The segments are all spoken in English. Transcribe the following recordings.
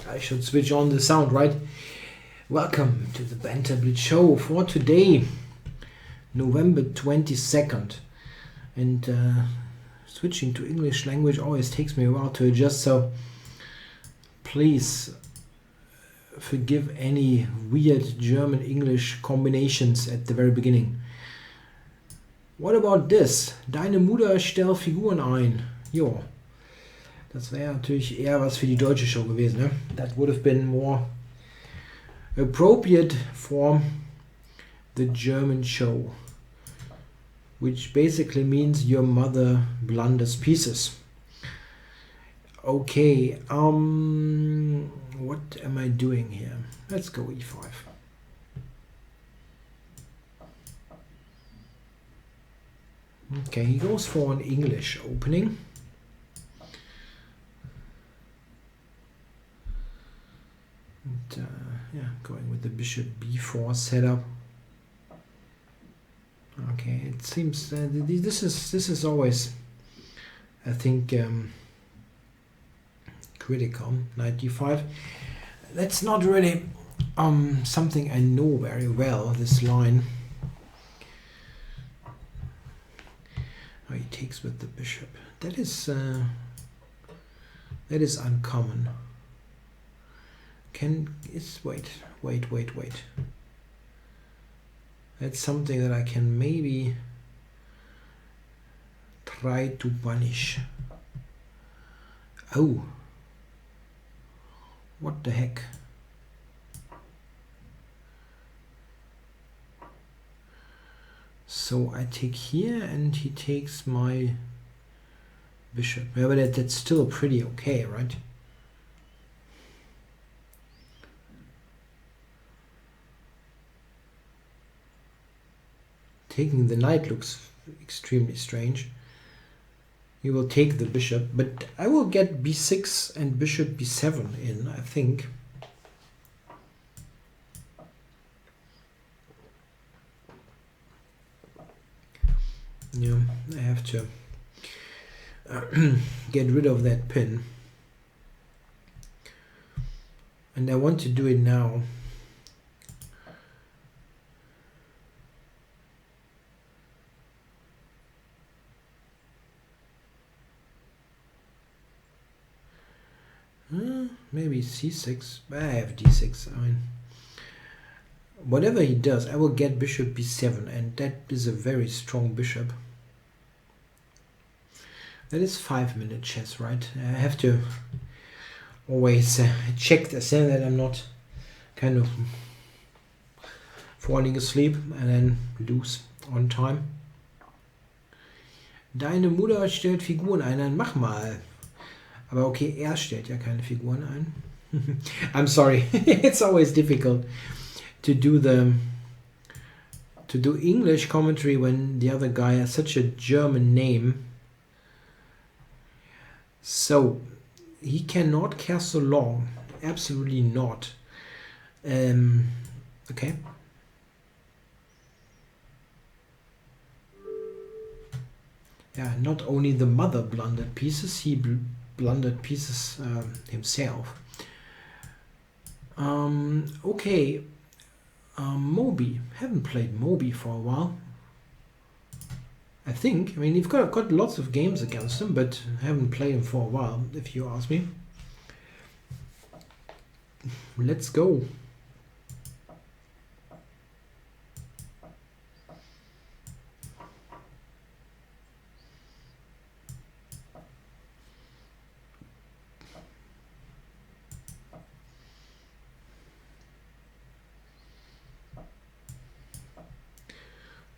I should switch on the sound, right? Welcome to the Banter Blitz show for today, November 22nd. And switching to English language always takes me a while to adjust, so please forgive any weird German-English combinations at the very beginning. What about this? Deine Mutter stellt Figuren ein. Jo. Das wäre natürlich eher was für die deutsche Show gewesen, ne? That would have been more appropriate for the German show. Which basically means your mother blunders pieces. Okay, what am I doing here? Let's go e5. Okay, he goes for an English opening. And, yeah, going with the bishop b4 setup. Okay, it seems this is always, I think, critical. Knight d5. That's not really something I know very well. This line. Oh, he takes with the bishop. That is uncommon. Wait. That's something that I can maybe try to punish. Oh. What the heck? So I take here and he takes my bishop. Yeah, but that's still pretty okay, right? Taking the knight looks extremely strange. He will take the bishop, but I will get b6 and bishop b7 in, I think. Yeah, I have to get rid of that pin. And I want to do it now. Maybe c6. I have d6. I mean, whatever he does, I will get bishop b7, and that is a very strong bishop. That is 5-minute chess, right? I have to always check this, that I'm not kind of falling asleep and then lose on time. Deine Mutter stellt Figuren ein, dann mach mal. Aber okay, er stellt ja keine Figuren ein. I'm sorry, it's always difficult to do English commentary when the other guy has such a German name. So he cannot castle long, absolutely not. Okay. Yeah, not only the mother blundered pieces, he blundered pieces himself. Okay, Moby. Haven't played Moby for a while. I think. I mean, you've got lots of games against him, but haven't played him for a while, if you ask me. Let's go.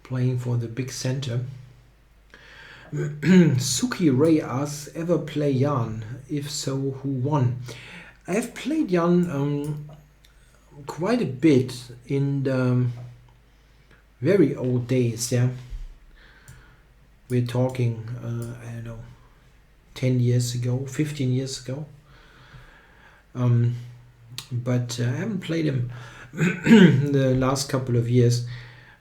Playing for the big center. Suki Ray asks, ever play Jan? If so, who won? I have played Jan quite a bit in the very old days, yeah. We're talking, I don't know, 10 years ago, 15 years ago. But I haven't played him the last couple of years.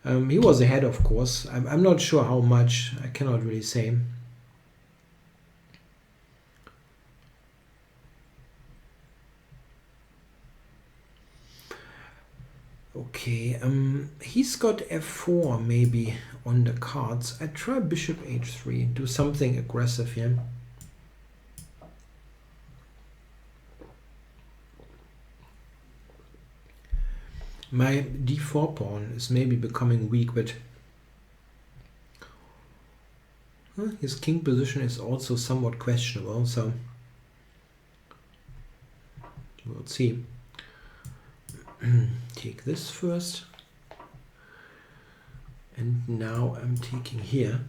He was ahead, of course. I'm not sure how much. I cannot really say. Okay, he's got f4 maybe on the cards. I try bishop h3, do something aggressive here. My d4 pawn is maybe becoming weak, but his king position is also somewhat questionable, so we'll see. Take this first. And now I'm taking here.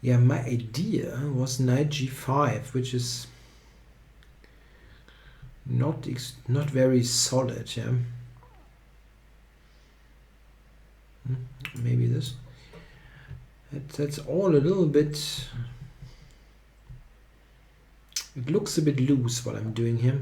Yeah, my idea was knight g5, which is not very solid. Yeah, maybe this. That's all a little bit. It looks a bit loose what I'm doing here.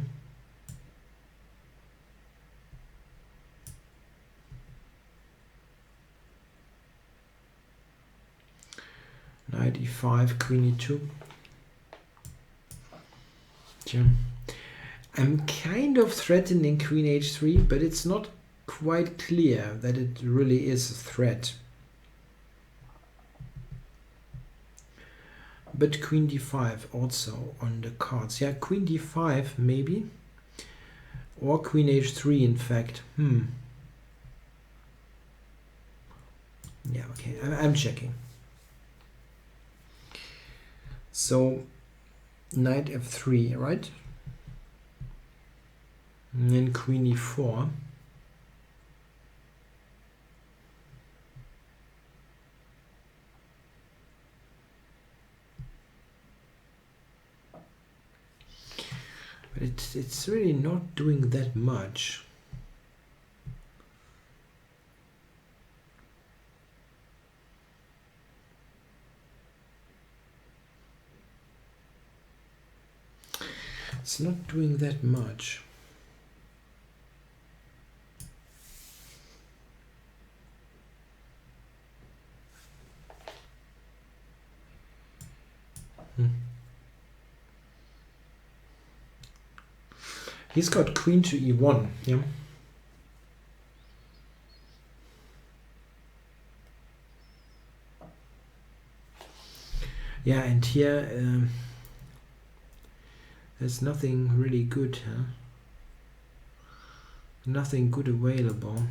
Knight e5, queen e2. Yeah. I'm kind of threatening queen h3, but it's not quite clear that it really is a threat. But queen d5 also on the cards. Yeah, queen d5 maybe. Or queen h3 in fact. Yeah, okay, I'm checking. So knight f3, right? And then queen e4. But it's really not doing that much. It's not doing that much. He's got queen to e1, yeah. Yeah, and here there's nothing really good, huh? Nothing good available.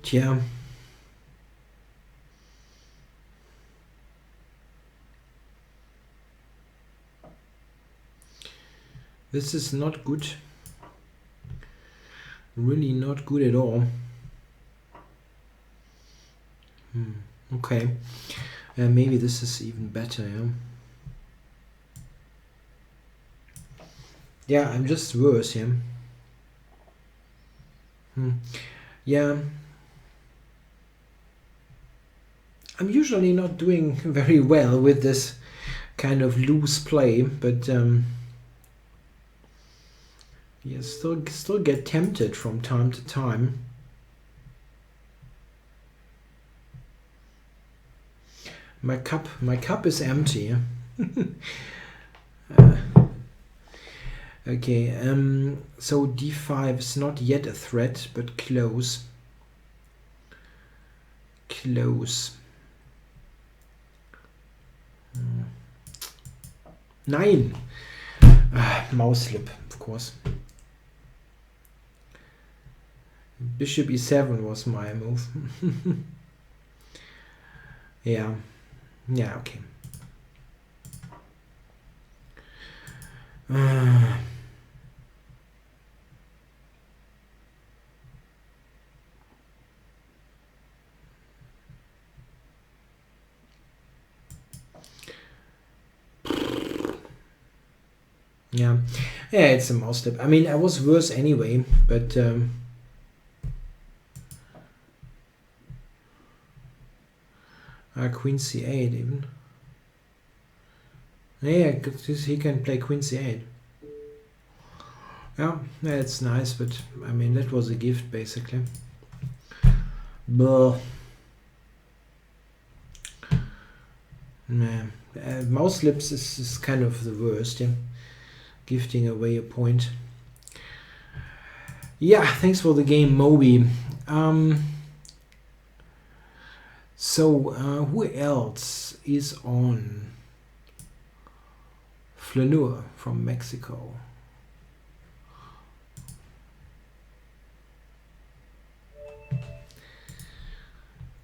Tja. This is not good. Really not good at all. Okay. Maybe this is even better, yeah. Yeah, I'm just worse, yeah. Yeah. I'm usually not doing very well with this kind of loose play, but yeah, still get tempted from time to time. My cup is empty. Okay, so d5 is not yet a threat, but close. Close. Nein! Mouse slip, of course. Bishop e7 was my move. Yeah. Yeah, okay. Yeah, it's a mouse slip. I mean, I was worse anyway, but queen c8 even. Yeah, 'cause he can play queen c8. Yeah, that's nice, but I mean that was a gift basically. But nah, mouse slips is kind of the worst. Yeah, gifting away a point. Yeah, thanks for the game, Moby. So who else is on? Flaneur from Mexico.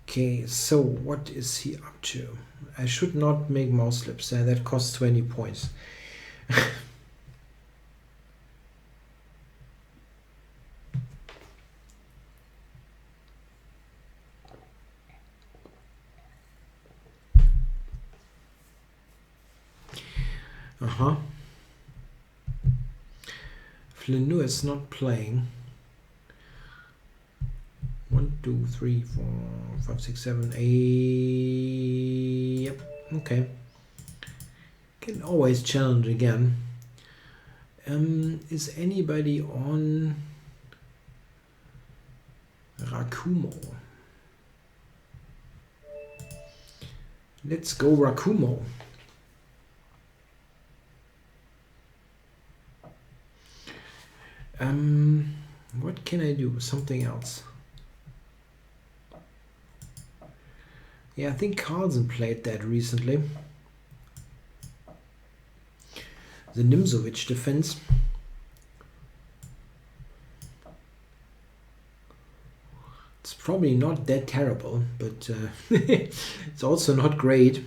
Okay, so what is he up to? I should not make mouse slips. That costs 20 points. Flaneur is not playing. 1, 2, 3, 4, 5, 6, 7, 8. Yep, okay. Can always challenge again. Is anybody on Rikku Mom? Let's go Rikku Mom. What can I do? Something else. Yeah, I think Carlsen played that recently. The Nimzowitsch defense. It's probably not that terrible, but it's also not great.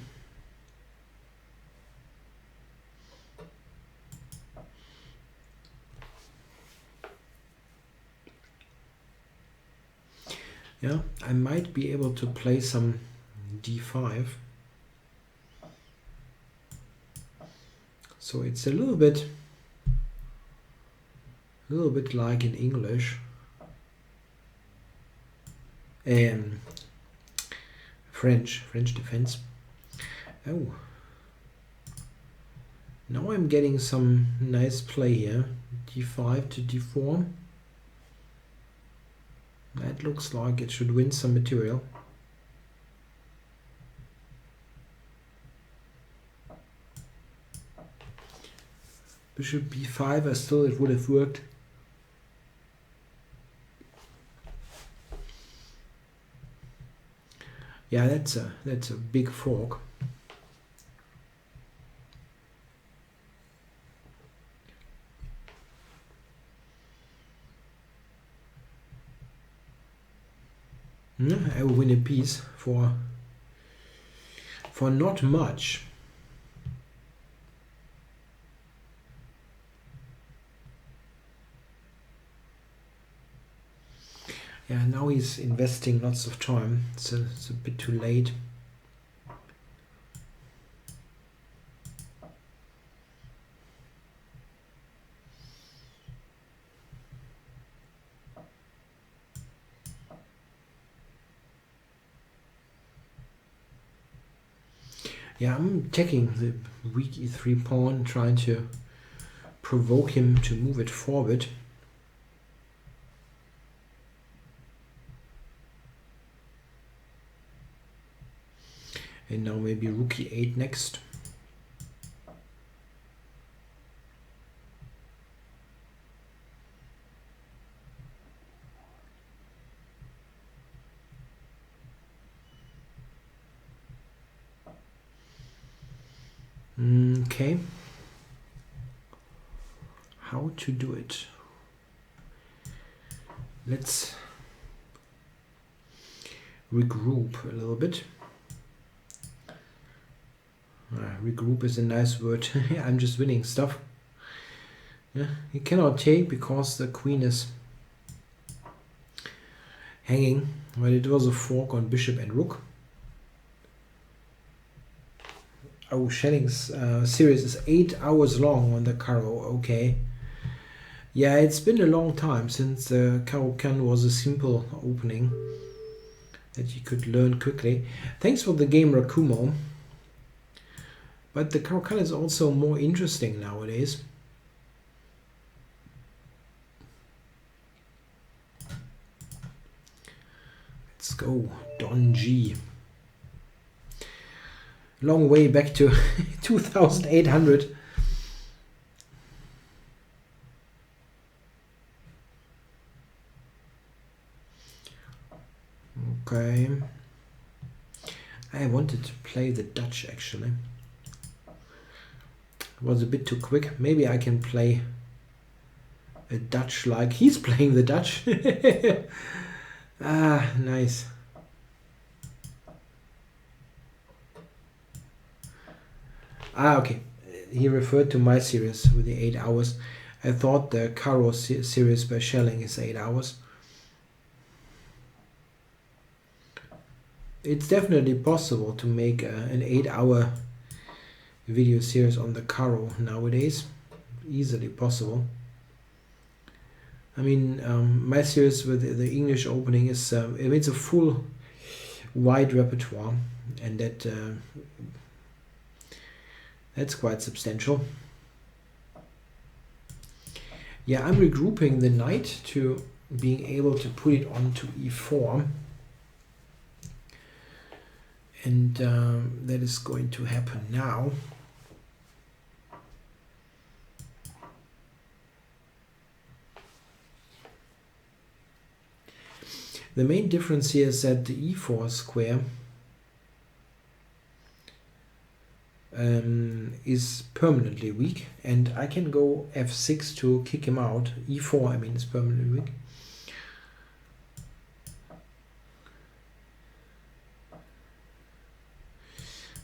Yeah, I might be able to play some d5. So it's a little bit like in English. French defense. Oh. Now I'm getting some nice play here. d5 to d4. That looks like it should win some material. Bishop b5, it would have worked. Yeah, that's a big fork. I will win a piece for not much. Yeah, now he's investing lots of time, so it's a bit too late. Yeah, I'm taking the weak e3 pawn, trying to provoke him to move it forward. And now maybe rook e8 next. Okay. How to do it? Let's regroup a little bit. Regroup is a nice word. I'm just winning stuff. Yeah, he cannot take because the queen is hanging. Well, it was a fork on bishop and rook. Oh, Schelling's series is 8 hours long on the Karo. Okay. Yeah, it's been a long time since the Karo-kan was a simple opening that you could learn quickly. Thanks for the game, Rikku Mom. But the Caro-Kann is also more interesting nowadays. Let's go, Dungey. Long way back to 2800. Okay. I wanted to play the Dutch actually. It was a bit too quick. Maybe I can play a Dutch like he's playing the Dutch. Ah, nice. Ah, okay. He referred to my series with the 8 hours. I thought the Caro series by Schelling is 8 hours. It's definitely possible to make an 8-hour video series on the Caro nowadays. Easily possible. I mean, my series with the English opening is it's a full wide repertoire, and that's quite substantial. Yeah, I'm regrouping the knight to being able to put it onto e4. And that is going to happen now. The main difference here is that the e4 square is permanently weak, and I can go f6 to kick him out. e4, I mean, is permanently weak.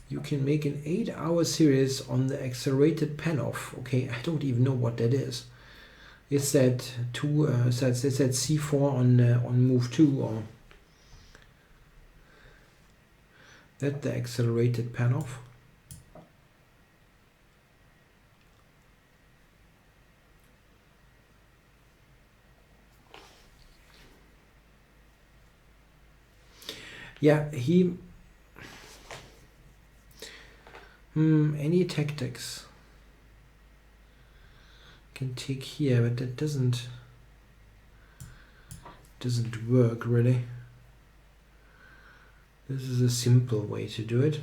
You can make an 8-hour series on the accelerated Panov. Okay, I don't even know what that is. Is that is that c4 on move 2, or that the accelerated Panov? Yeah, he any tactics can take here, but that doesn't work really. This is a simple way to do it.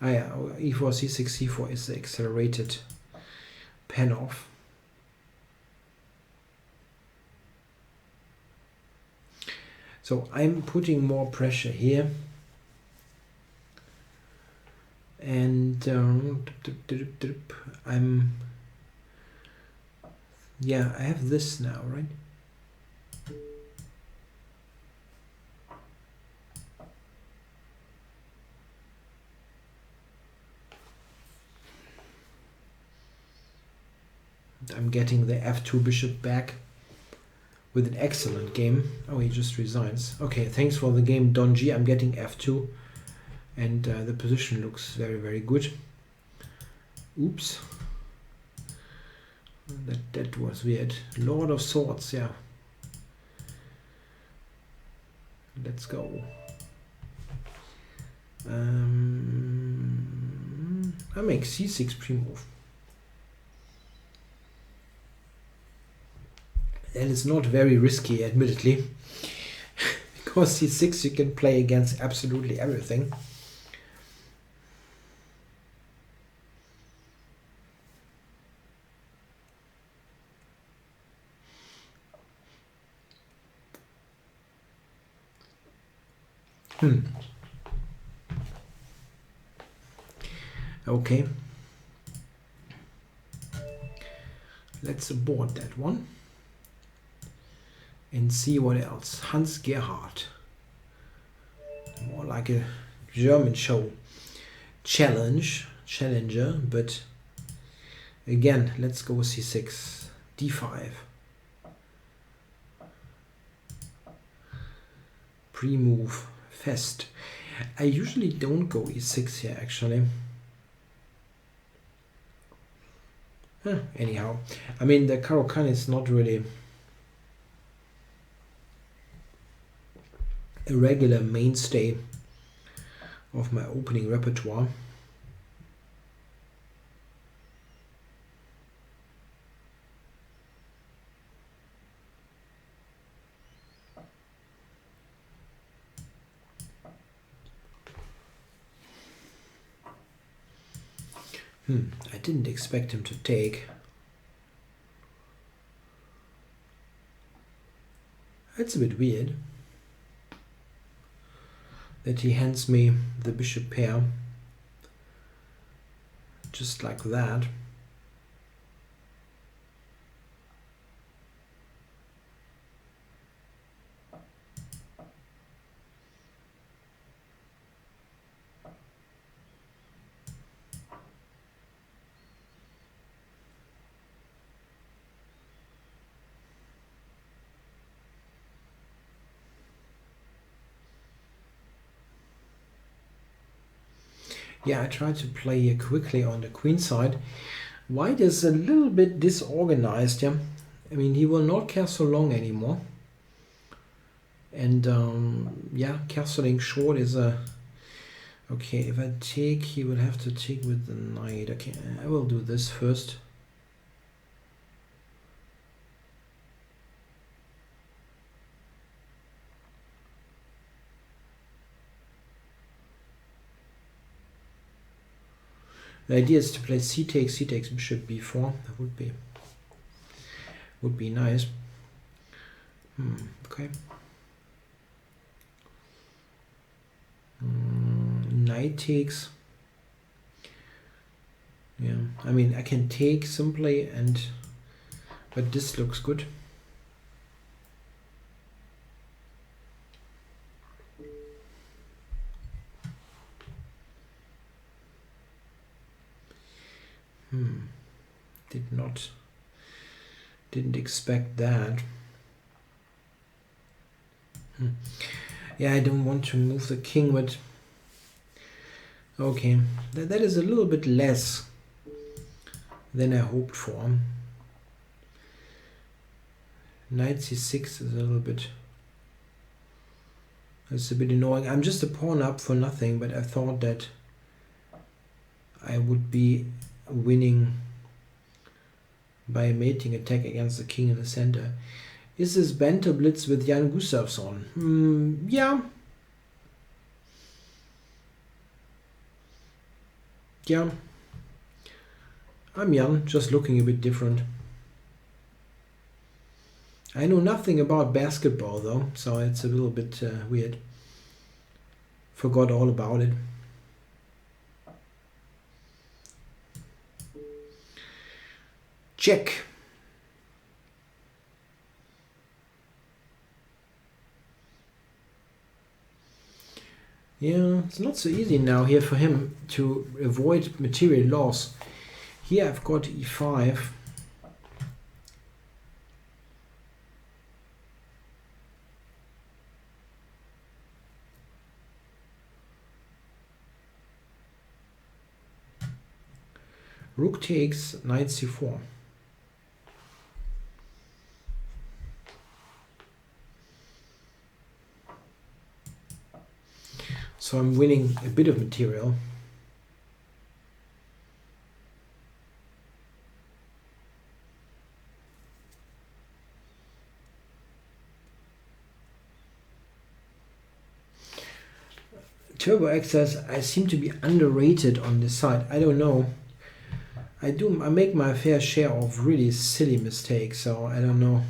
Ah yeah, e4 c6 c4 is the accelerated Panov. So I'm putting more pressure here, and I have this now, right? I'm getting the f2 bishop back with an excellent game. Oh, he just resigns. Okay, thanks for the game, Dungey. I'm getting f2, and the position looks very, very good. Oops. That was weird. Lord of Swords, yeah. Let's go. I make c6 pre-move. And it's not very risky, admittedly, because c6 you can play against absolutely everything. Okay. Let's abort that one. And see what else. Hans Gerhard. More like a German show. Challenger, but again, let's go c6, d5. Pre-move, fest. I usually don't go e6 here, actually. Anyhow, I mean, the Caro-Kann is not really a regular mainstay of my opening repertoire. I didn't expect him to take. It's a bit weird that he hands me the bishop pair just like that. Yeah, I tried to play here quickly on the queen side. White is a little bit disorganized, yeah. I mean, he will not castle long anymore. And yeah, castling short is a... Okay, if I take, he will have to take with the knight. Okay, I will do this first. The idea is to play c takes bishop b4. That would be nice. Okay. Knight takes. Yeah, I mean I can take simply, but this looks good. Didn't expect that. Yeah, I don't want to move the king, but okay, that is a little bit less than I hoped for. Knight c6 is a little bit... It's a bit annoying. I'm just a pawn up for nothing, but I thought that I would be winning by a mating attack against the king in the center. Is this Banter Blitz with Jan Gustafsson? Yeah. Yeah. I'm young, just looking a bit different. I know nothing about basketball though, so it's a little bit weird. Forgot all about it. Check. Yeah, it's not so easy now here for him to avoid material loss. Here I've got e5. Rook takes, knight c4. So I'm winning a bit of material. Turbo access, I seem to be underrated on this side. I don't know. I make my fair share of really silly mistakes, so I don't know.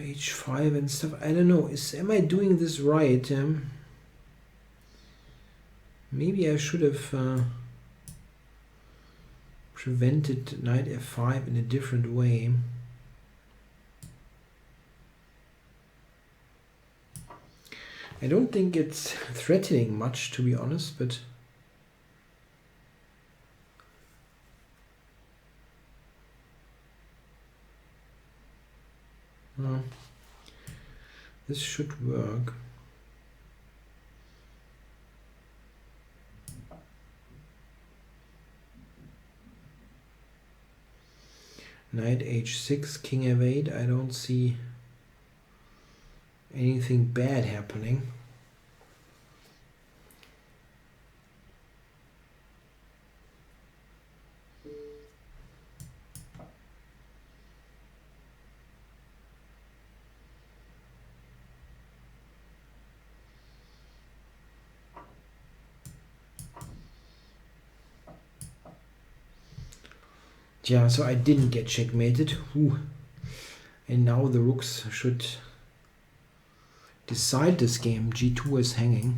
H5 and stuff. I don't know. Am I doing this right? Maybe I should have prevented knight f5 in a different way. I don't think it's threatening much, to be honest, but this should work. Knight h6, king f8. I don't see anything bad happening. Yeah, so I didn't get checkmated. Ooh. And now the rooks should decide this game. G2 is hanging.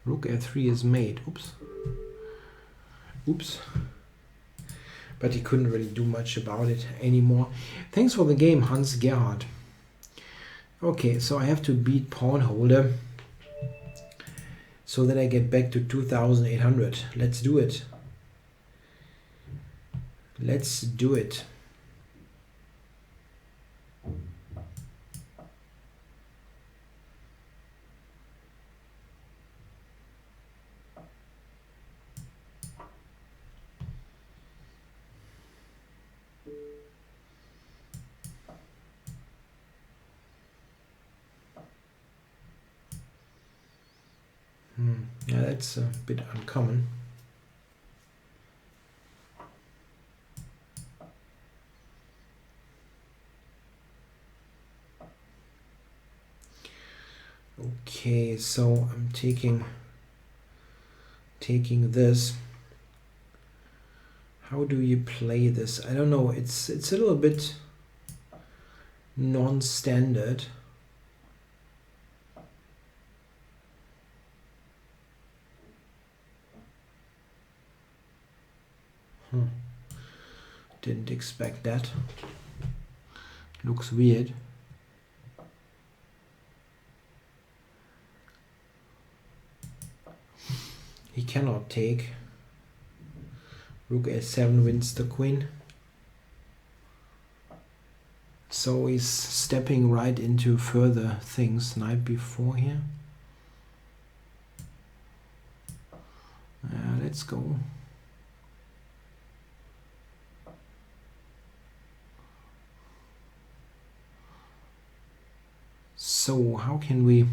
Rook f3 is made. Oops. Oops. But he couldn't really do much about it anymore. Thanks for the game, Hans Gerhard. Okay, so I have to beat pawn holder so that I get back to 2,800. Let's do it. Let's do it. Yeah, that's a bit uncommon. Okay, so I'm taking this. How do you play this? I don't know. It's a little bit non-standard. Didn't expect that. Looks weird. He cannot take. Rook a7 wins the queen. So he's stepping right into further things. Knight b4 here. Let's go. So how can we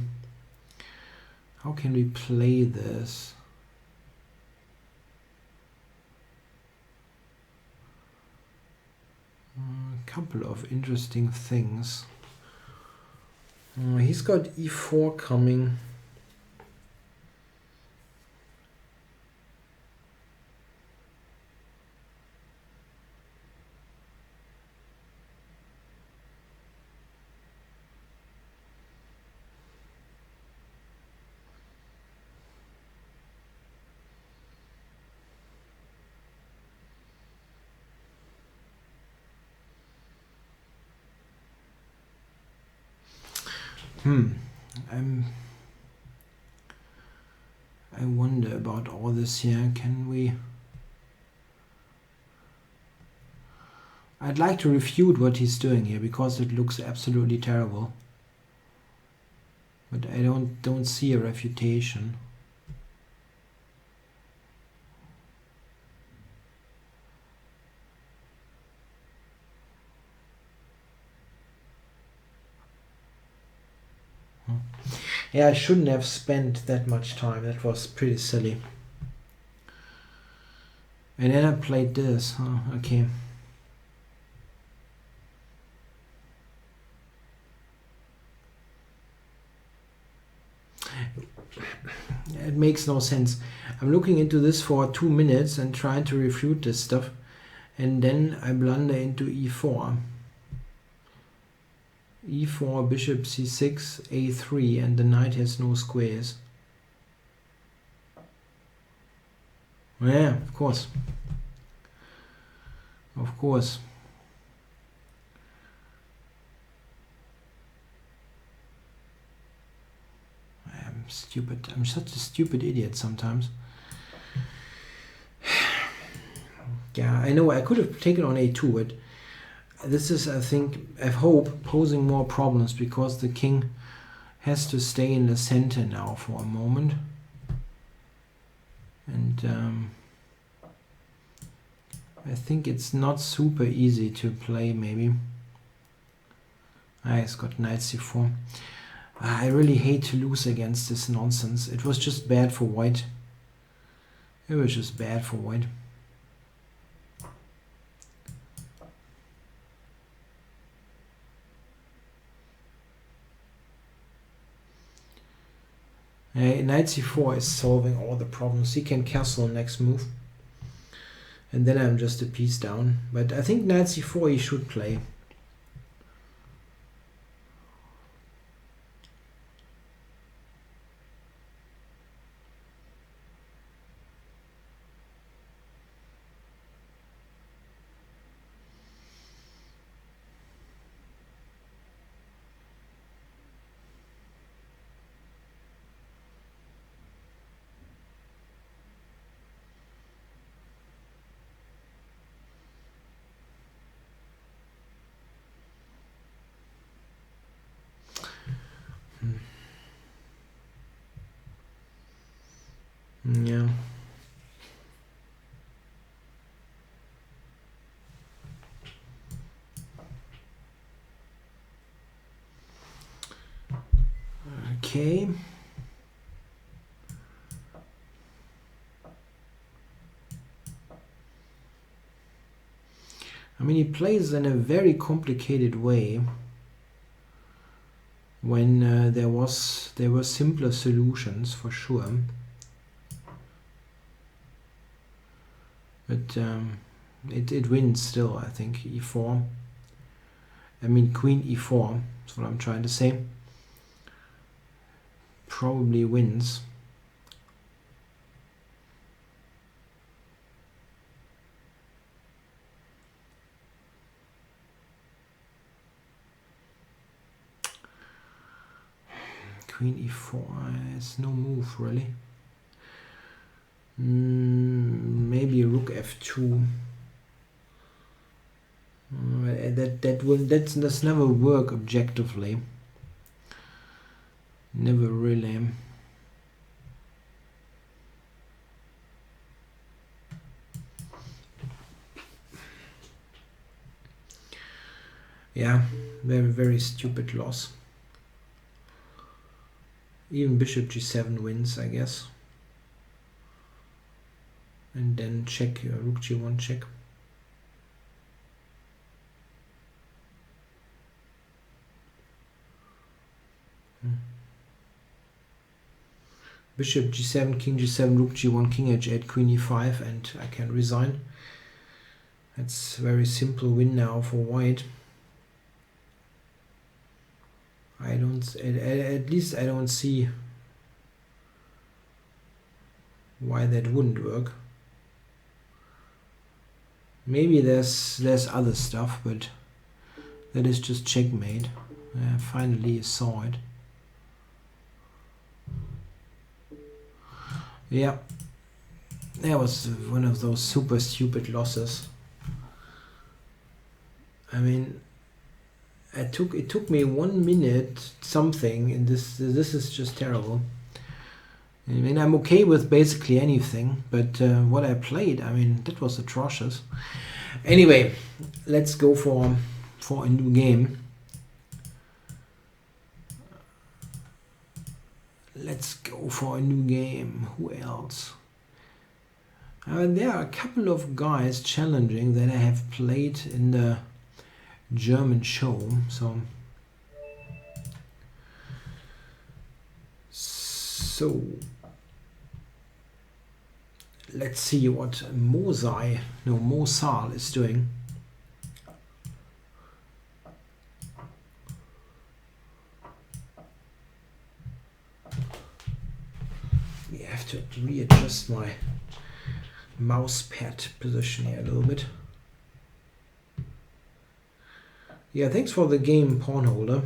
play this? A couple of interesting things. He's got e4 coming. I wonder about all this here. Can we... I'd like to refute what he's doing here because it looks absolutely terrible. But I don't see a refutation. Yeah, I shouldn't have spent that much time. That was pretty silly. And then I played this. Oh, okay. It makes no sense. I'm looking into this for 2 minutes and trying to refute this stuff. And then I blunder into e4. e4, bishop c6, a3, and the knight has no squares. Yeah, of course. Of course. I'm stupid. I'm such a stupid idiot sometimes. Yeah, I know I could have taken on a2, but this is, I think, I hope, posing more problems because the king has to stay in the center now for a moment. And I think it's not super easy to play, maybe. He's got knight c4. I really hate to lose against this nonsense. It was just bad for white. It was just bad for white. Knight c4 is solving all the problems. He can castle next move. And then I'm just a piece down. But I think knight c4 he should play. Yeah. Okay. I mean, he plays in a very complicated way when there were simpler solutions for sure. But it wins still, I think. e4. I mean, queen e4. That's what I'm trying to say. Probably wins. Queen e4 is no move really. Maybe rook f2. That's never work objectively. Never really. Yeah, very stupid loss. Even bishop g7 wins, I guess. And then check, rook g1 check. Bishop g7, king g7, rook g1, king h8, queen e5, and I can resign. That's a very simple win now for white. I don't, at least I don't see why that wouldn't work. Maybe there's other stuff, but that is just checkmate. Finally saw it. Yeah, that was one of those super stupid losses. I mean, it took me 1 minute something, and this is just terrible. I mean, I'm okay with basically anything, but what I played, I mean, that was atrocious. Anyway, let's go for a new game. Let's go for a new game. Who else? There are a couple of guys challenging that I have played in the German show. So let's see what Mossad is doing. We have to readjust my mouse pad position here a little bit. Yeah, thanks for the game, Pawn Holder.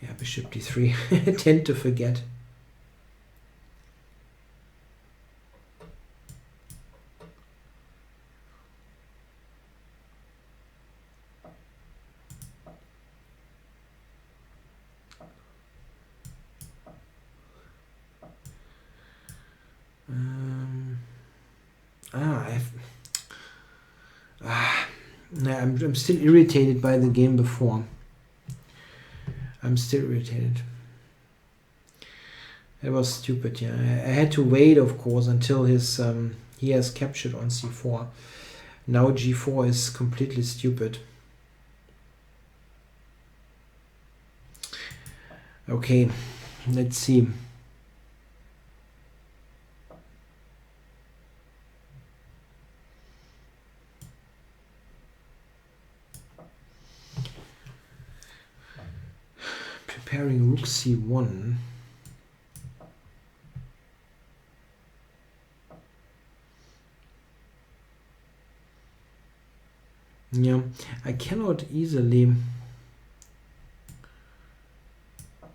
Yeah, bishop d3. I tend to forget. I'm still irritated by the game before. I'm still irritated. It was stupid, yeah. I had to wait, of course, until his he has captured on c4. Now g4 is completely stupid. Okay, let's see. Preparing rook c1. Yeah, I cannot easily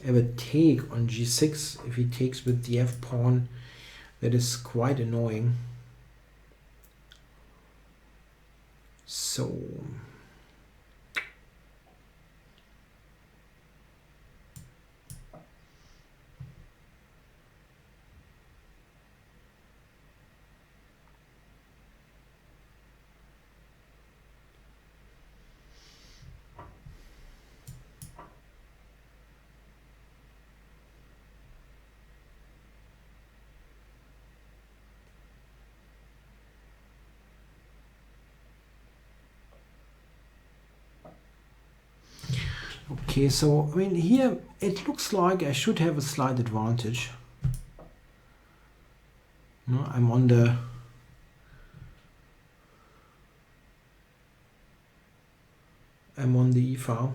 ever take on g6 if he takes with the f pawn. That is quite annoying. So okay, so I mean here it looks like I should have a slight advantage. No, I'm on the e file.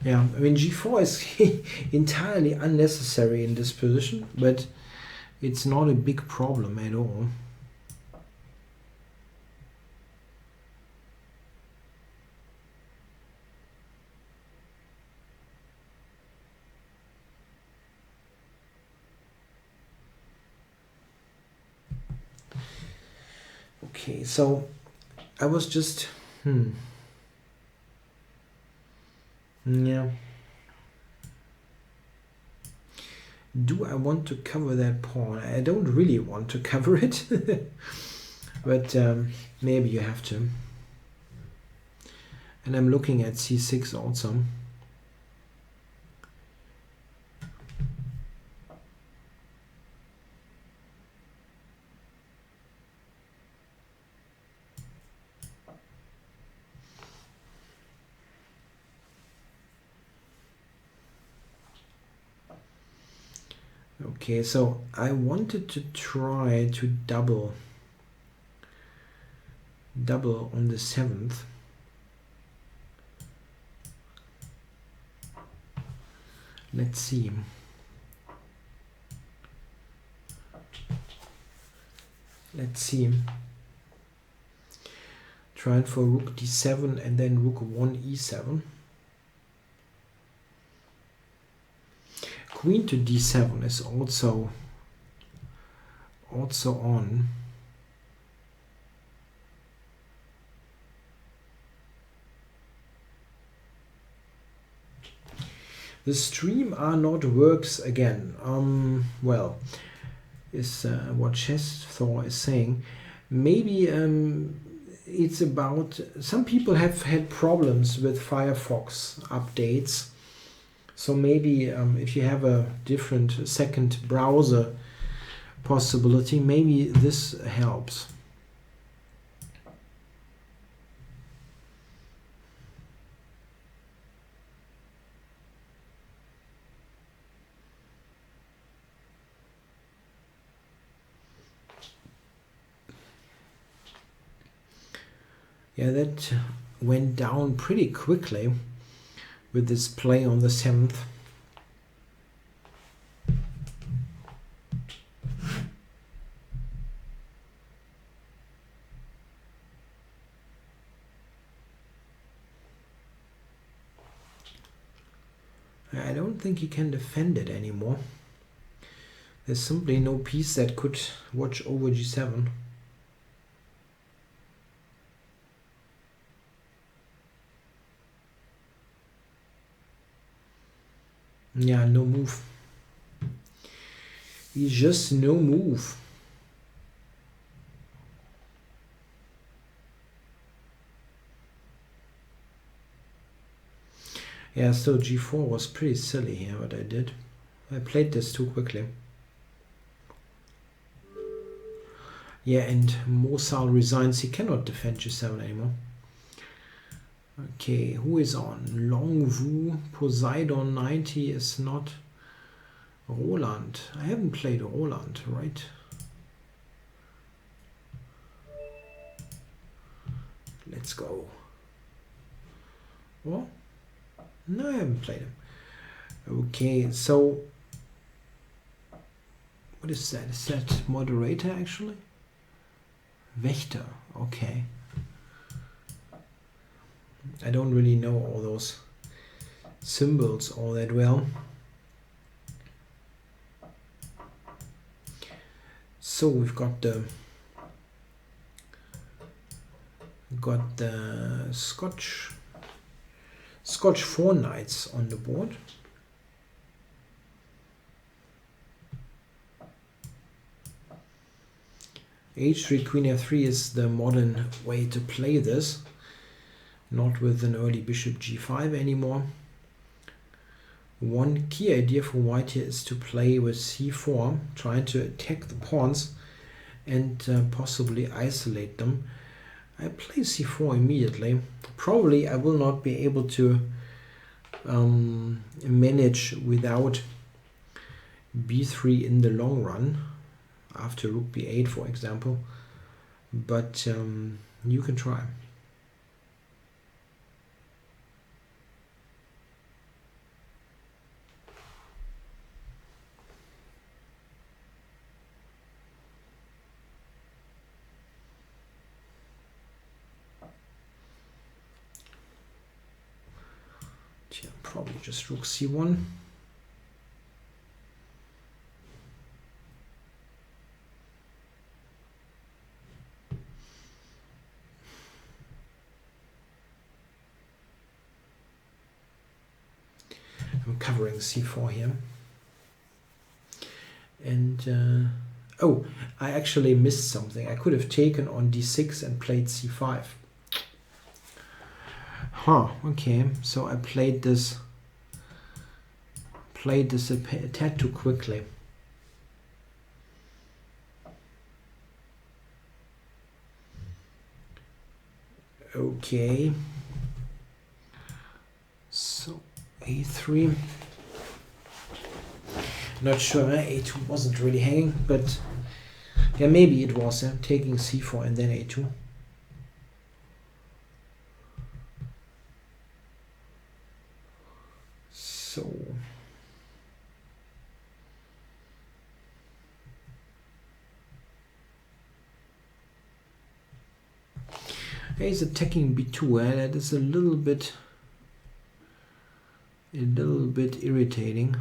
Yeah, I mean g4 is entirely unnecessary in this position, but it's not a big problem at all. Okay, so I was just yeah. Do I want to cover that pawn? I don't really want to cover it, but maybe you have to. And I'm looking at c6 also. Okay, so I wanted to try to double on the 7th. Let's see. Trying for rook d7 and then rook 1 e7. Queen to d7 is also on. The stream are not works again. Well, is what ChessExplained is saying. Maybe it's about some people have had problems with Firefox updates. So maybe if you have a different second browser possibility, maybe this helps. Yeah, that went down pretty quickly with this play on the 7th. I don't think he can defend it anymore. There's simply no piece that could watch over g7. Yeah, no move. He's just no move. Yeah, so g4 was pretty silly here, what I did. I played this too quickly. Yeah, and Mossad resigns. He cannot defend g7 anymore. Okay, who is on? Longvu, Poseidon 90 is not Rowland. I haven't played Rowland, right? Let's go. What? No, I haven't played him. Okay, so what is that? Is that moderator actually? Wächter, okay. I don't really know all those symbols all that well. So we've got the Scotch 4 knights on the board. H3 Queen F3 is the modern way to play this, not with an early bishop G5 anymore. One key idea for white here is to play with C4, trying to attack the pawns and possibly isolate them. I play C4 immediately. Probably I will not be able to manage without B3 in the long run, after Rook B8 for example, but you can try. Probably just Rook C1. I'm covering C4 here. And oh, I actually missed something. I could have taken on D6 and played C5. Huh, okay, so I played this a tad too quickly. Okay, so A3. Not sure, A2 wasn't really hanging, but yeah, maybe it was taking C4 and then A2. So he's attacking B2, and that is a little bit irritating.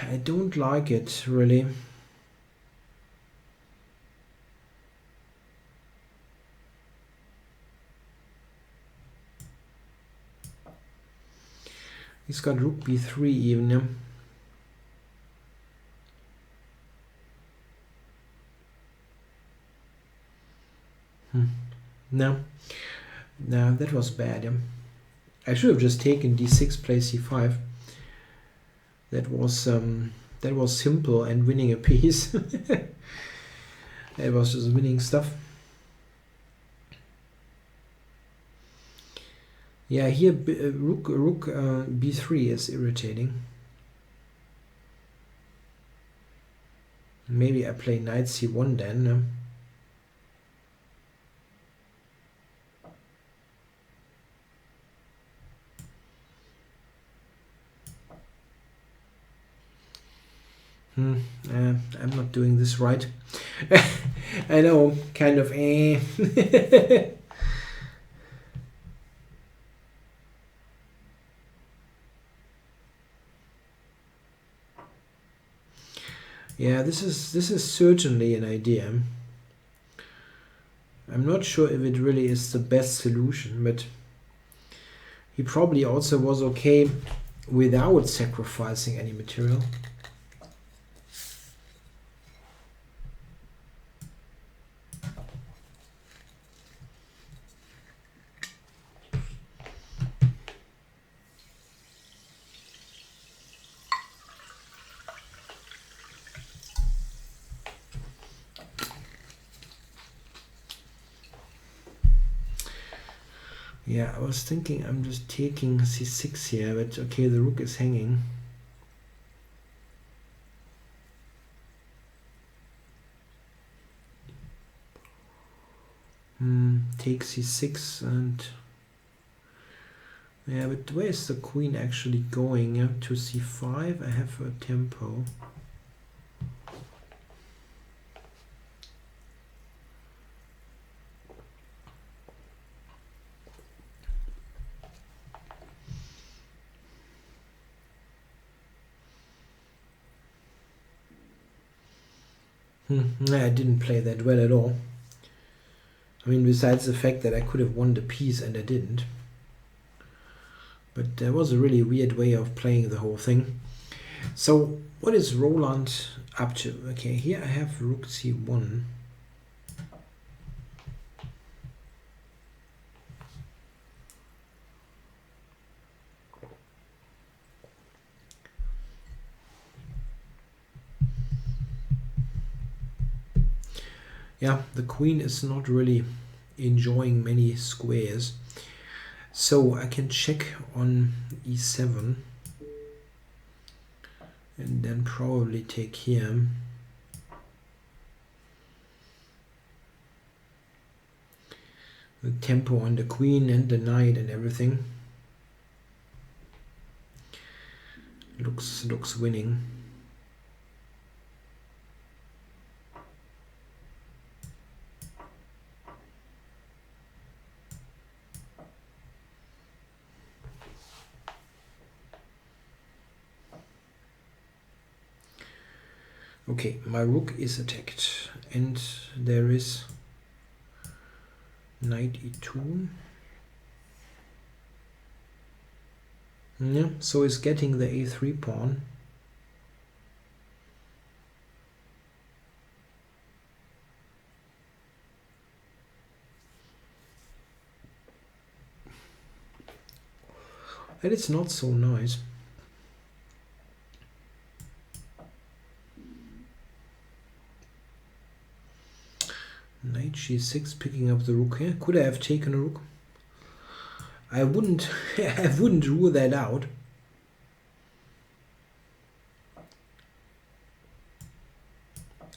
I don't like it really. He's got Rook B3 even. No, that was bad. I should have just taken D6, play C5. That That was simple and winning a piece. That was just winning stuff. Yeah, here rook b3 is irritating. Maybe I play knight c1 then. No? I'm not doing this right. I know, kind of Yeah, this is certainly an idea. I'm not sure if it really is the best solution, but he probably also was okay without sacrificing any material. Yeah, I was thinking I'm just taking c6 here, but okay, the rook is hanging. Take c6 and... Yeah, but where is the queen actually going? To c5? I have a tempo. I didn't play that well at all. I mean, besides the fact that I could have won the piece and I didn't. But there was a really weird way of playing the whole thing. So what is Rowland up to? Okay, here I have rook c1. Yeah, the queen is not really enjoying many squares. So I can check on e7 and then probably take here. The tempo on the queen and the knight and everything looks winning. Okay, my rook is attacked and there is knight e2. Yeah, so it's getting the a3 pawn. And it's not so nice. Knight g6, picking up the rook here. Could I have taken a rook? I wouldn't I wouldn't rule that out.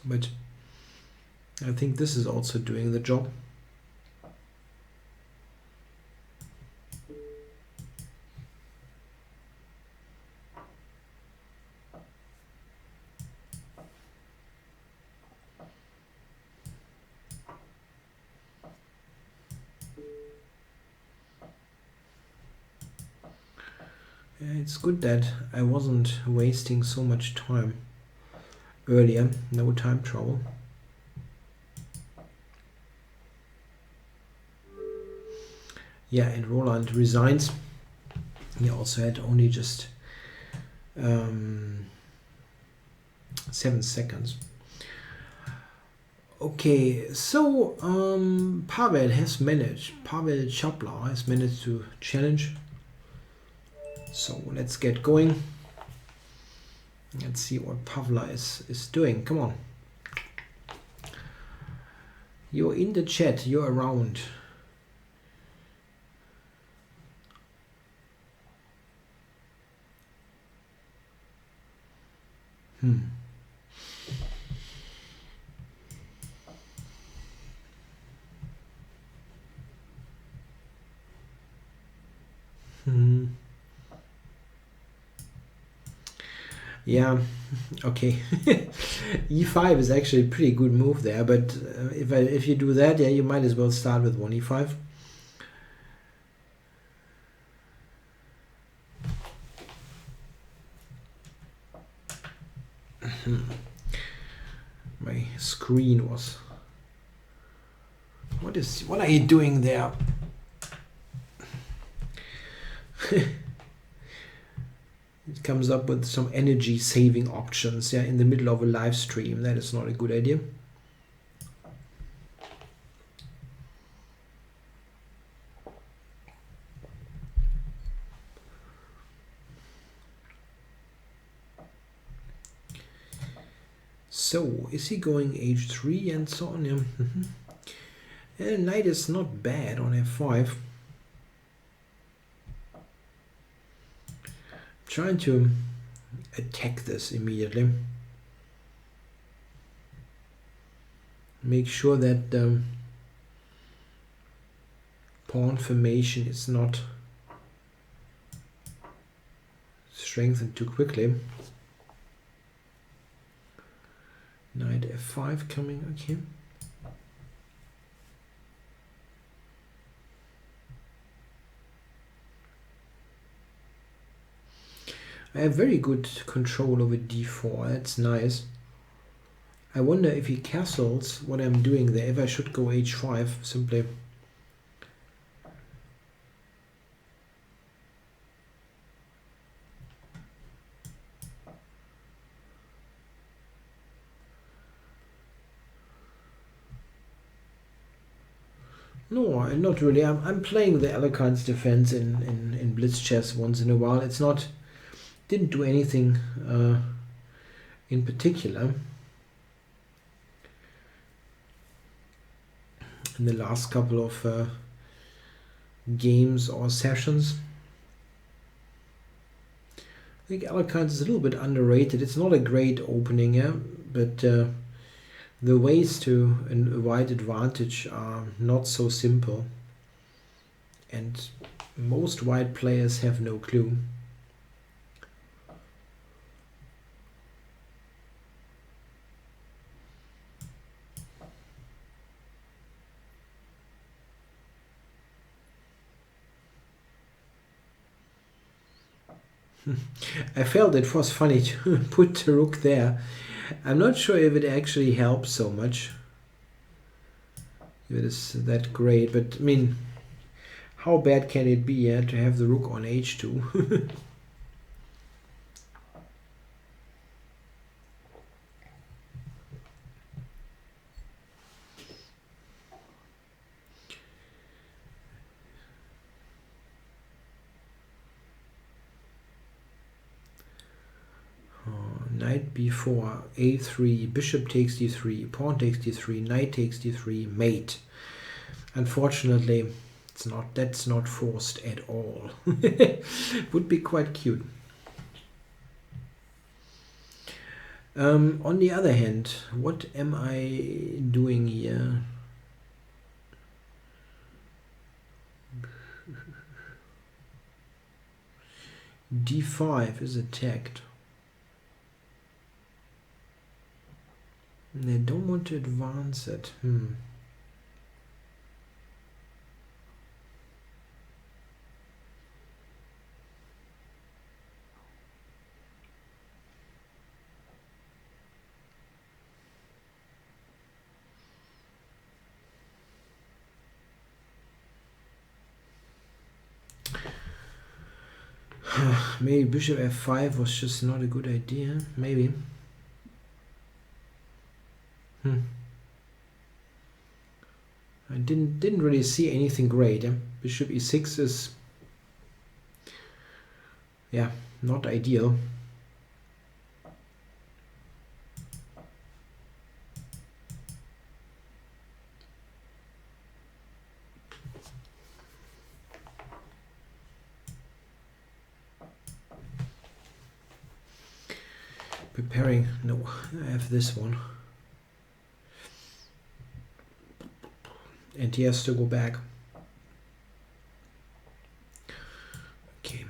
But I think this is also doing the job. It's good that I wasn't wasting so much time earlier. No time trouble. Yeah, and Rowland resigns. He also had only just 7 seconds. Okay, so Pavel Chapla has managed to challenge. So let's get going. Let's see what Pavel is doing. Come on. You're in the chat. You're around. Yeah, okay. E5 is actually a pretty good move there, but if you do that, yeah, you might as well start with 1 E5. My screen was... What are you doing there? It comes up with some energy saving options, yeah, in the middle of a live stream. That is not a good idea. So, is he going h3 and so on? Yeah. Knight is not bad on f5. Trying to attack this immediately. Make sure that the pawn formation is not strengthened too quickly. Knight f5 coming, okay. I have very good control over d4, that's nice. I wonder if he castles what I'm doing there, if I should go h5 simply. No, not really. I'm playing the Alicant's defense in Blitz chess once in a while. It's not... didn't do anything in particular in the last couple of games or sessions. I think Alicant is a little bit underrated. It's not a great opening, yeah, but the ways to a wide advantage are not so simple, and most white players have no clue. I felt it was funny to put the rook there. I'm not sure if it actually helps so much. If it is that great, but I mean, how bad can it be to have the rook on h2? Knight b4, a3, bishop takes d3, pawn takes d3, knight takes d3, mate. Unfortunately, that's not forced at all. Would be quite cute. On the other hand, what am I doing here? d5 is attacked. And I don't want to advance it. Maybe bishop f5 was just not a good idea. Maybe. I didn't really see anything great. Bishop e6 is, yeah, not ideal. preparing. No, I have this one. And he has to go back. Okay.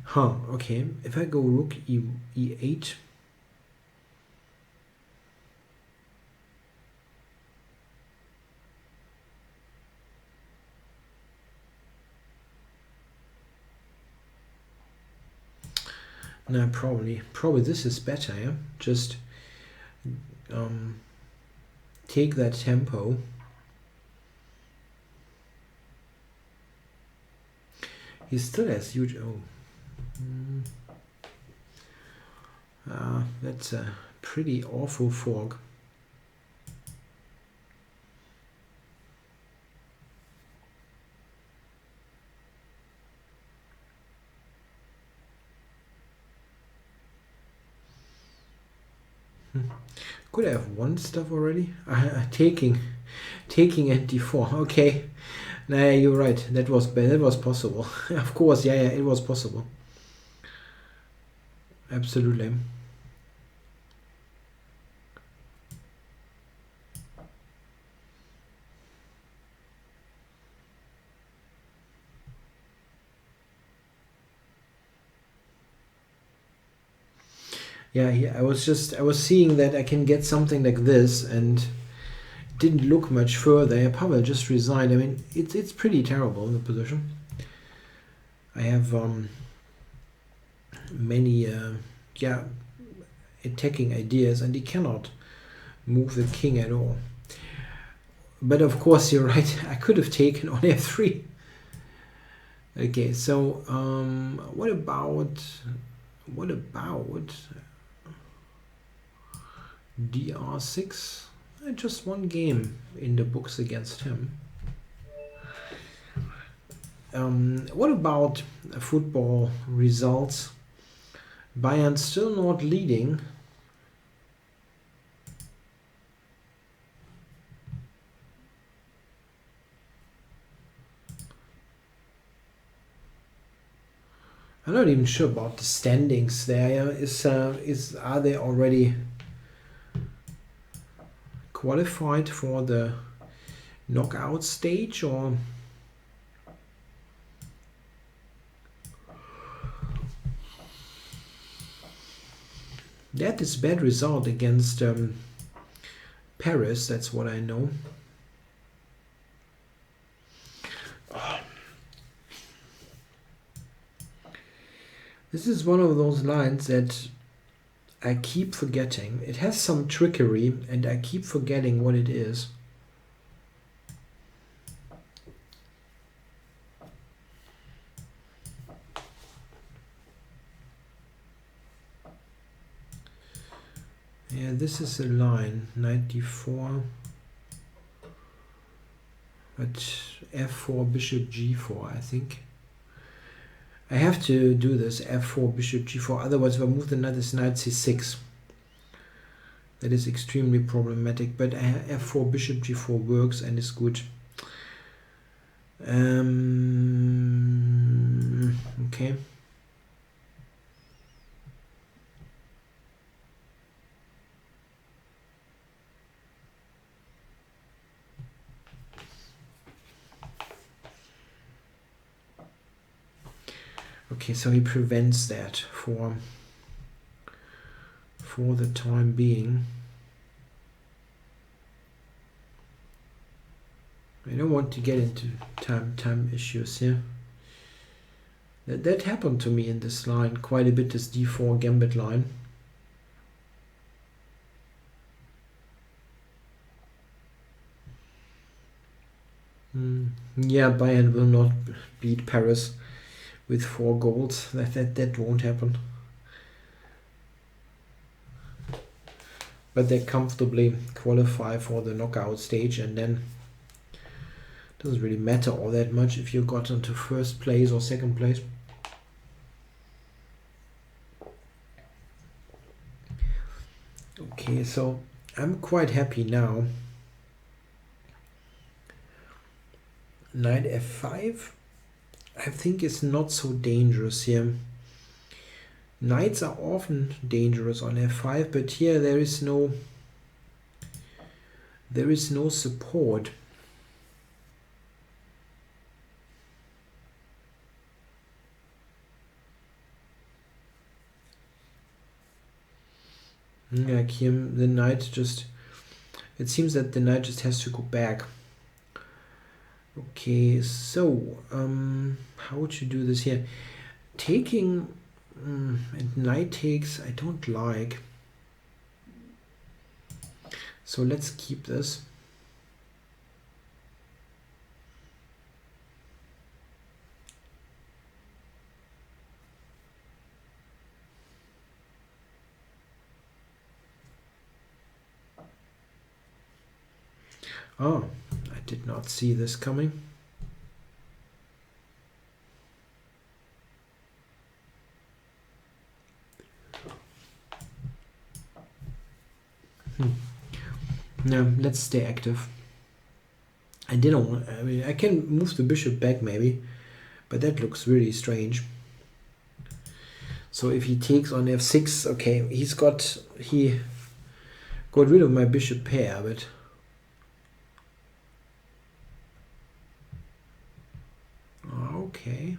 Huh, okay. If I go rook e8. No, probably this is better, yeah? Just take that tempo. He still has huge... that's a pretty awful fork. Could I have won stuff already? Taking at d4. Okay. Nah, you're right. That was possible. Of course, yeah, it was possible. Absolutely. Yeah, I was seeing that I can get something like this, and didn't look much further. Pavel just resigned. I mean, it's pretty terrible in the position. I have many attacking ideas, and he cannot move the king at all. But of course, you're right. I could have taken on f3. Okay, so what about dr6? Just one game in the books against him. What about football results? Bayern still not leading. I'm not even sure about the standings there. Are they already qualified for the knockout stage, or that is bad result against Paris? That's what I know. This is one of those lines that I keep forgetting. It has some trickery, and I keep forgetting what it is. Yeah, this is a line, 94. But f4, bishop g4, I think. I have to do this, f4, bishop g4, otherwise if I move the knight, this knight c6. That is extremely problematic, but f4, bishop g4 works and is good. Okay. Okay, so he prevents that for the time being. I don't want to get into time issues here. That happened to me in this line quite a bit, this d4 gambit line. Yeah, Bayern will not beat Paris with 4 goals. That won't happen. But they comfortably qualify for the knockout stage, and then it doesn't really matter all that much if you got into first place or second place. Okay, so I'm quite happy now Knight f5, I think is not so dangerous here. Knights are often dangerous on f5, but here there is no support. Like here, the knight just, it seems that the knight just has to go back. Okay, so how would you do this here? Taking and knight takes, I don't like. So let's keep this. Oh, I did not see this coming. No, let's stay active. I didn't want, I mean, I can move the bishop back maybe, but that looks really strange. So if he takes on f6, okay, he got rid of my bishop pair, but okay.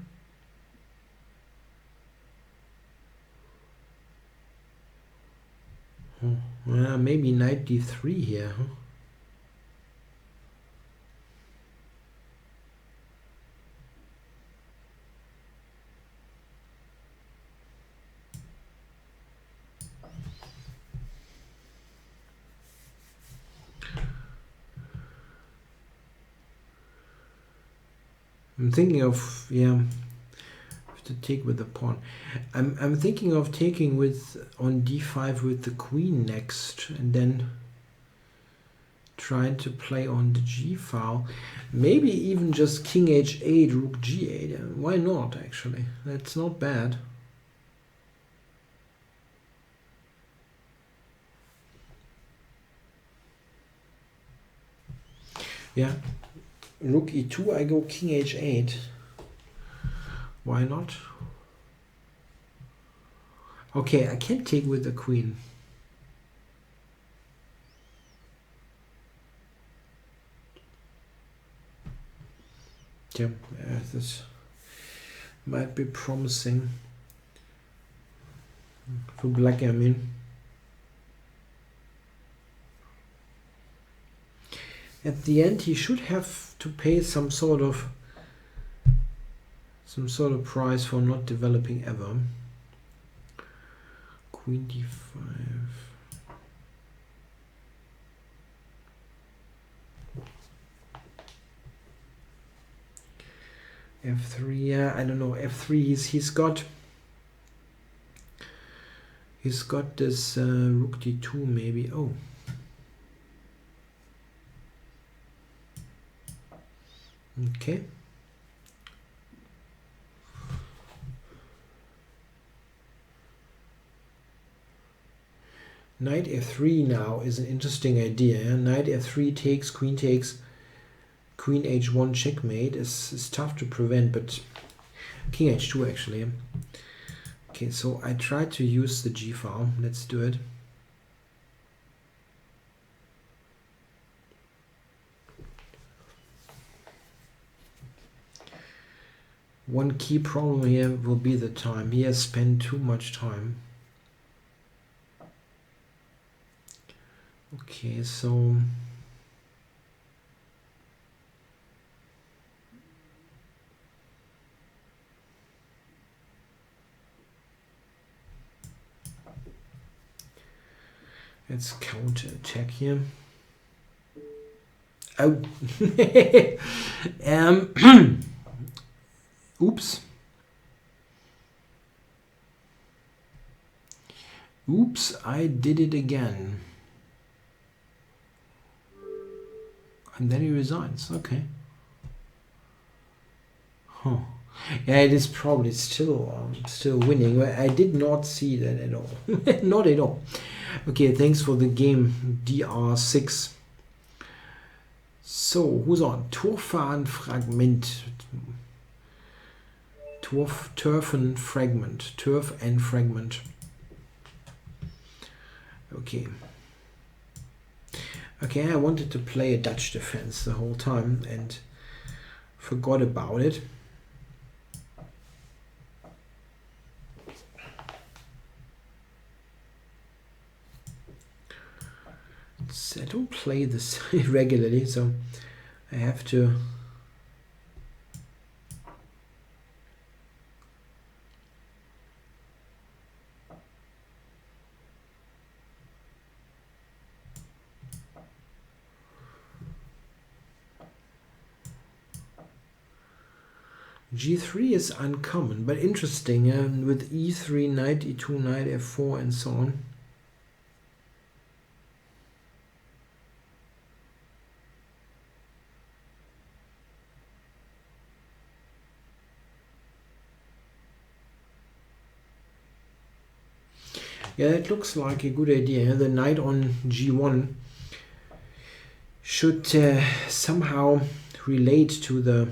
Well, maybe knight d3 here. Huh? I'm thinking of, yeah, to take with the pawn. I'm thinking of taking with on d5 with the queen next, and then trying to play on the g file. Maybe even just king h8, rook g8. Why not, actually? That's not bad. Yeah, rook e2, I go king h8. Why not? Okay, I can't take with the queen. Yeah, this might be promising for black, I mean. At the end, he should have to pay some sort of price for not developing ever. Queen d5. f3, yeah, I don't know. f3, he's got this rook d2 maybe. Oh. Okay. Knight f3 now is an interesting idea. Knight f3 takes, queen h1 checkmate is tough to prevent, but king h2 actually. Okay, so I try to use the g file. Let's do it. One key problem here will be the time. He has spent too much time. Okay, so let's counter attack here. Oh, oops. Oops, I did it again. And then he resigns. Okay. Huh. Yeah, it is probably still winning. I did not see that at all. Not at all. Okay, thanks for the game, DR6. So, who's on? Toughen Fragment. Toughen Fragment. Turf and Fragment. Okay. Okay, I wanted to play a Dutch defense the whole time and forgot about it. I don't play this regularly, so I have to G3 is uncommon, but interesting, with E3, knight E2, knight F4 and so on. Yeah, it looks like a good idea. The knight on G1 should somehow relate to the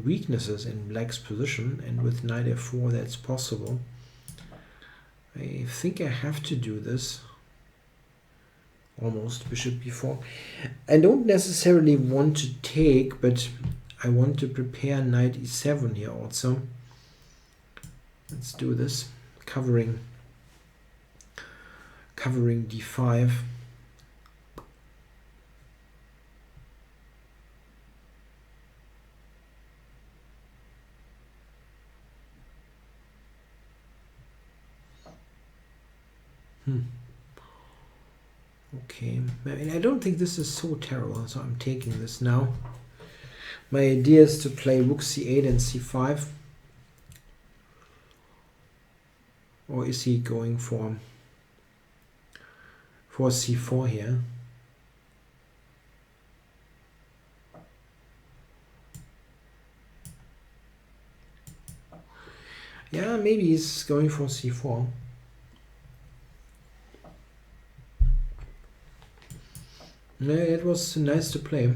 weaknesses in black's position, and with knight F4 that's possible. I think I have to do this. Almost bishop B4. I don't necessarily want to take, but I want to prepare knight E7 here also. Let's do this, covering D5. Okay, I mean, I don't think this is so terrible, so I'm taking this now. My idea is to play rook C8 and C5. Or is he going for C4 here? Yeah, maybe he's going for C4. No, it was nice to play.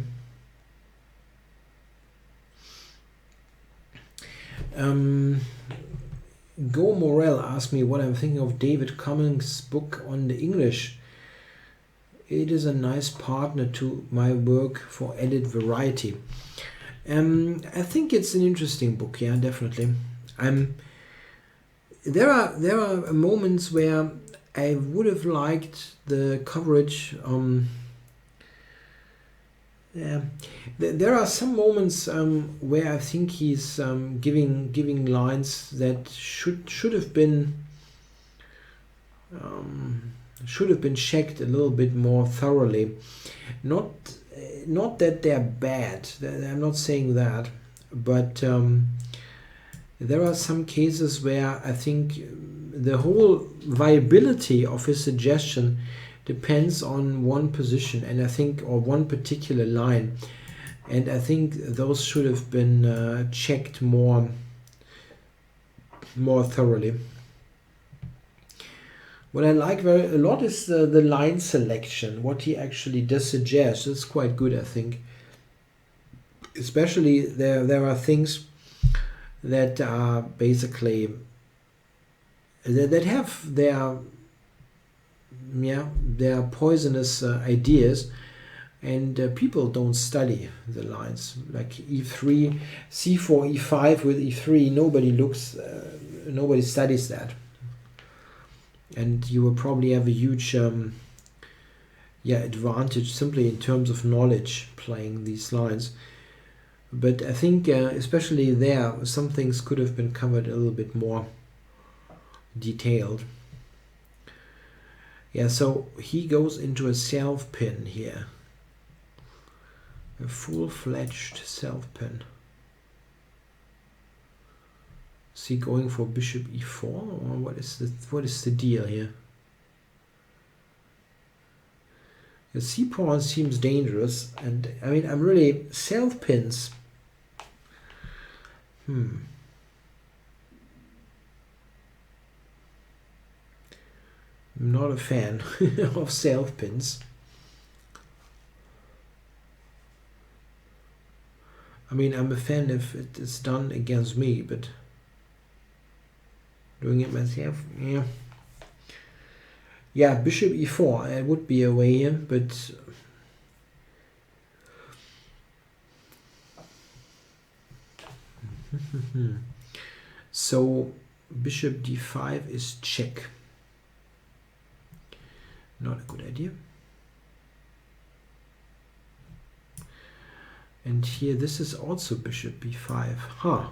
Go Morel asked me what I'm thinking of David Cummings' book on the English. It is a nice partner to my work for added variety. I think it's an interesting book, yeah, definitely. There are moments where I would have liked the coverage. Yeah, there are some moments where I think he's giving lines that should have been checked a little bit more thoroughly. Not that they're bad. I'm not saying that, but there are some cases where I think the whole viability of his suggestion depends on one position, and I think, or one particular line, and I think those should have been checked more thoroughly. What I like a lot is the line selection. What he actually does suggest is quite good, I think. Especially there are things that are basically that have their poisonous ideas, and people don't study the lines, like E3, C4, E5 with E3. Nobody studies that, and you will probably have a huge advantage simply in terms of knowledge playing these lines. But I think especially there, some things could have been covered a little bit more detailed. Yeah, so he goes into a self-pin here. A full-fledged self-pin. Is he going for bishop e4, or what is the deal here? The c-pawn seems dangerous, and I mean, I'm really self-pins. I'm not a fan of self-pins. I mean, I'm a fan if it is done against me, but doing it myself, yeah. Yeah, bishop e4, it would be a way here, but so bishop d5 is check. Not a good idea. And here this is also bishop b5. Huh.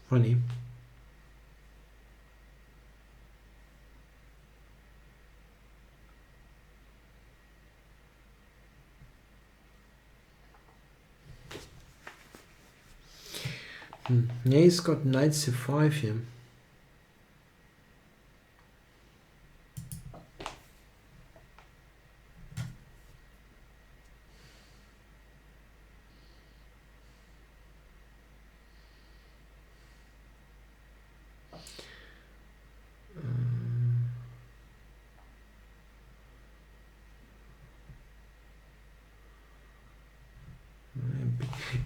Funny. Yeah, he's got knight c5 here.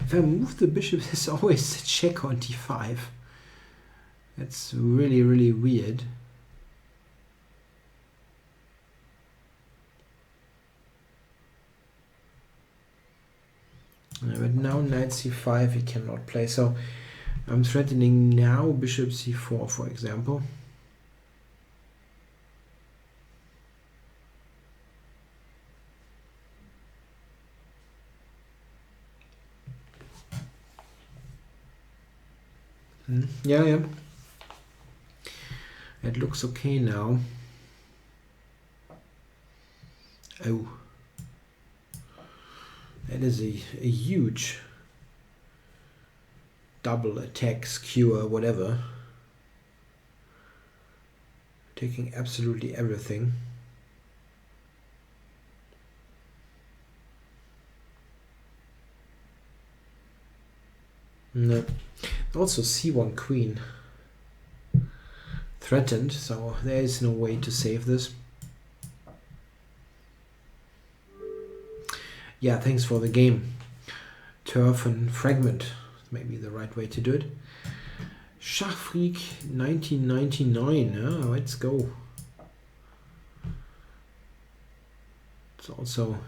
If I move the bishop, there's always a check on d5. That's really, really weird. But now knight c5 he cannot play, so I'm threatening now bishop c4, for example. Yeah. It looks okay now. Oh. That is a huge double attack, skewer, whatever. Taking absolutely everything. No. Also c1 queen threatened, so there is no way to save this. Yeah, thanks for the game. Toughen fragment, maybe the right way to do it. Schachfreak 1999, let's go. It's also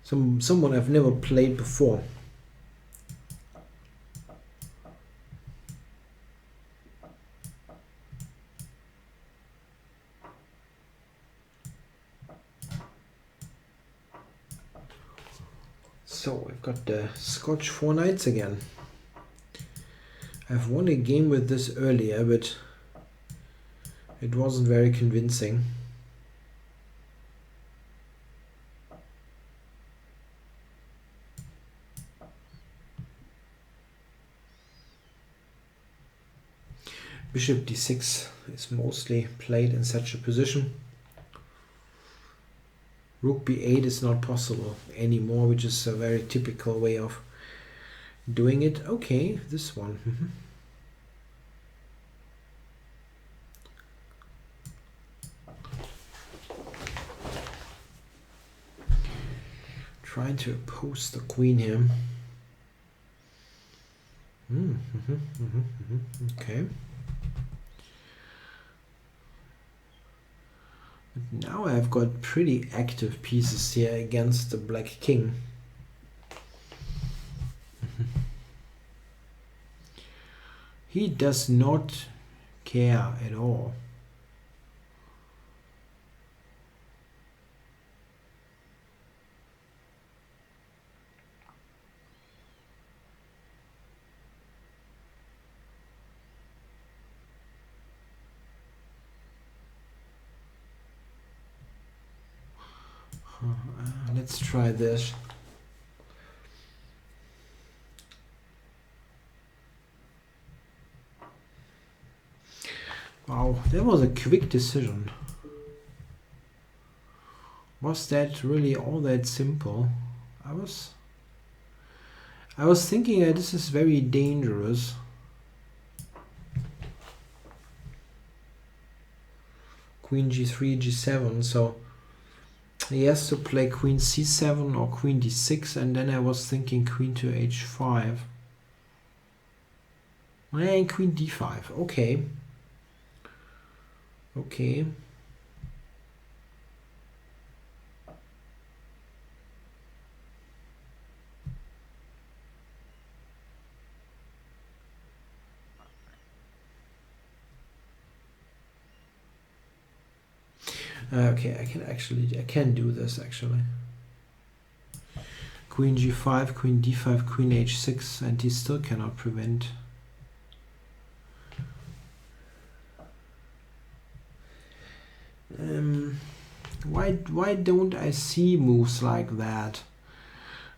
someone I've never played before. So we've got the Scotch 4 knights again. I've won a game with this earlier, but it wasn't very convincing. Bishop d6 is mostly played in such a position. Rook b8 is not possible anymore, which is a very typical way of doing it. Okay, this one. Trying to oppose the queen here. Okay. Now I've got pretty active pieces here against the black king. He does not care at all. Let's try this. Wow, that was a quick decision. Was that really all that simple? I was thinking that this is very dangerous. queen g3, g7, so he has to play queen c7 or queen d6, and then I was thinking queen to h5. And queen d5, okay. Okay. Okay, I can do this actually. Queen g5, queen d5, queen h6, and he still cannot prevent. Why don't I see moves like that?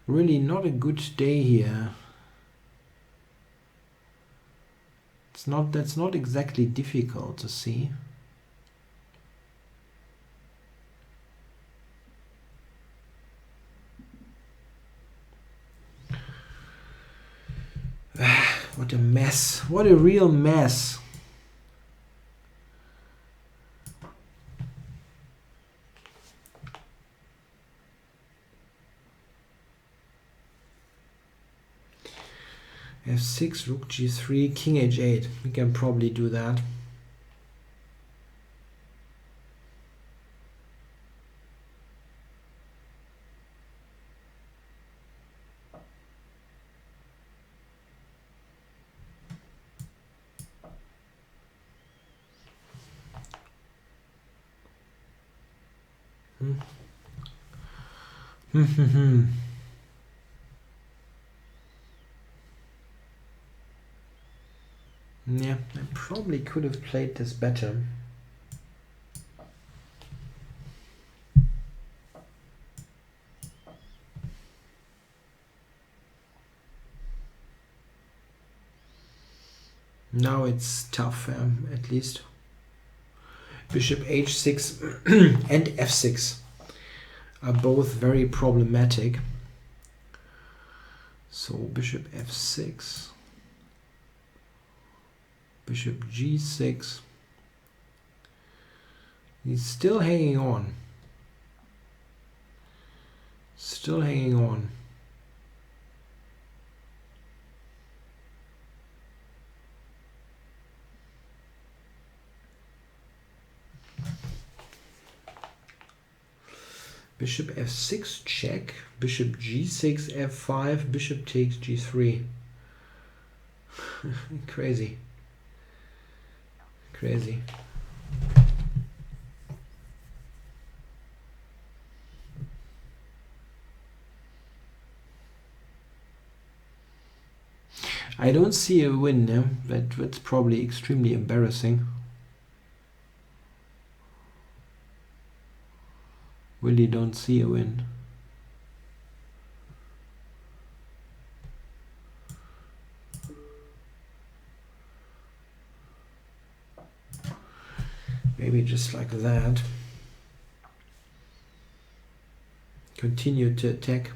Really not a good day here. That's not exactly difficult to see. What a mess. What a real mess. f6, rook g3, king h8. We can probably do that. Yeah, I probably could have played this better. Now it's tough, at least. Bishop h6 and f6 are both very problematic. So bishop f6, bishop g6. He's still hanging on. Still hanging on. Bishop f6 check, bishop g6 f5, bishop takes g3. Crazy. Crazy. I don't see a win, yeah? That's probably extremely embarrassing. Really don't see a win. Maybe just like that. Continue to attack.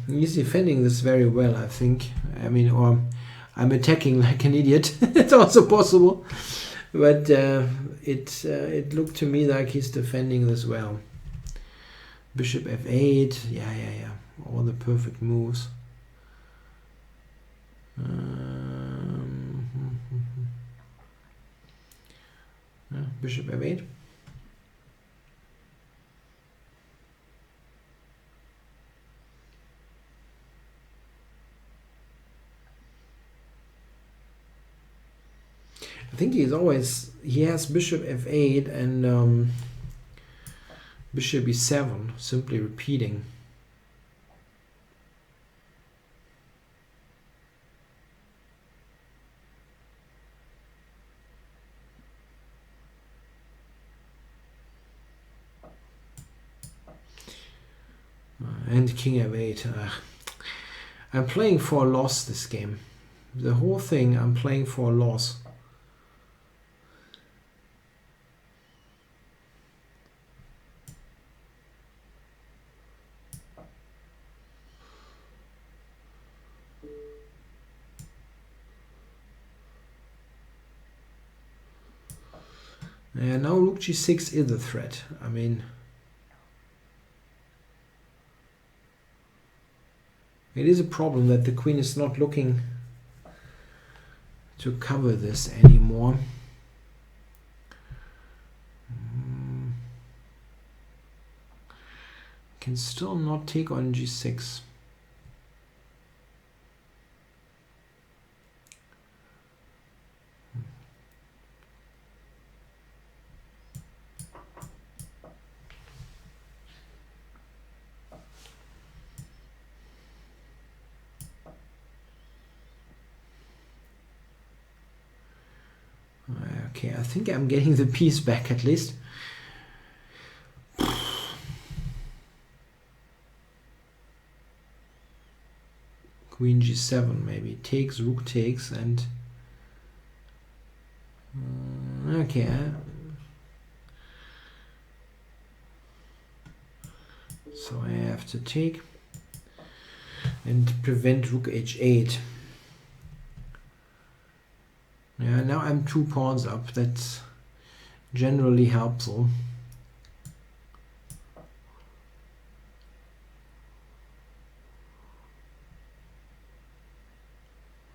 He's defending this very well, I think. I mean, or I'm attacking like an idiot. It's also possible, but it looked to me like he's defending this well. Bishop f8, yeah, all the perfect moves. Bishop f8. I think he has bishop f8 and bishop e7, simply repeating. And king f8. I'm playing for a loss this game. The whole thing, I'm playing for a loss. Now rook g6 is a threat. I mean, it is a problem that the queen is not looking to cover this anymore. Can still not take on g6. Okay, I think I'm getting the piece back at least. Queen g7 maybe. Takes, rook takes, and... okay. So I have to take and prevent rook h8. Yeah, now I'm 2 pawns up. That's generally helpful.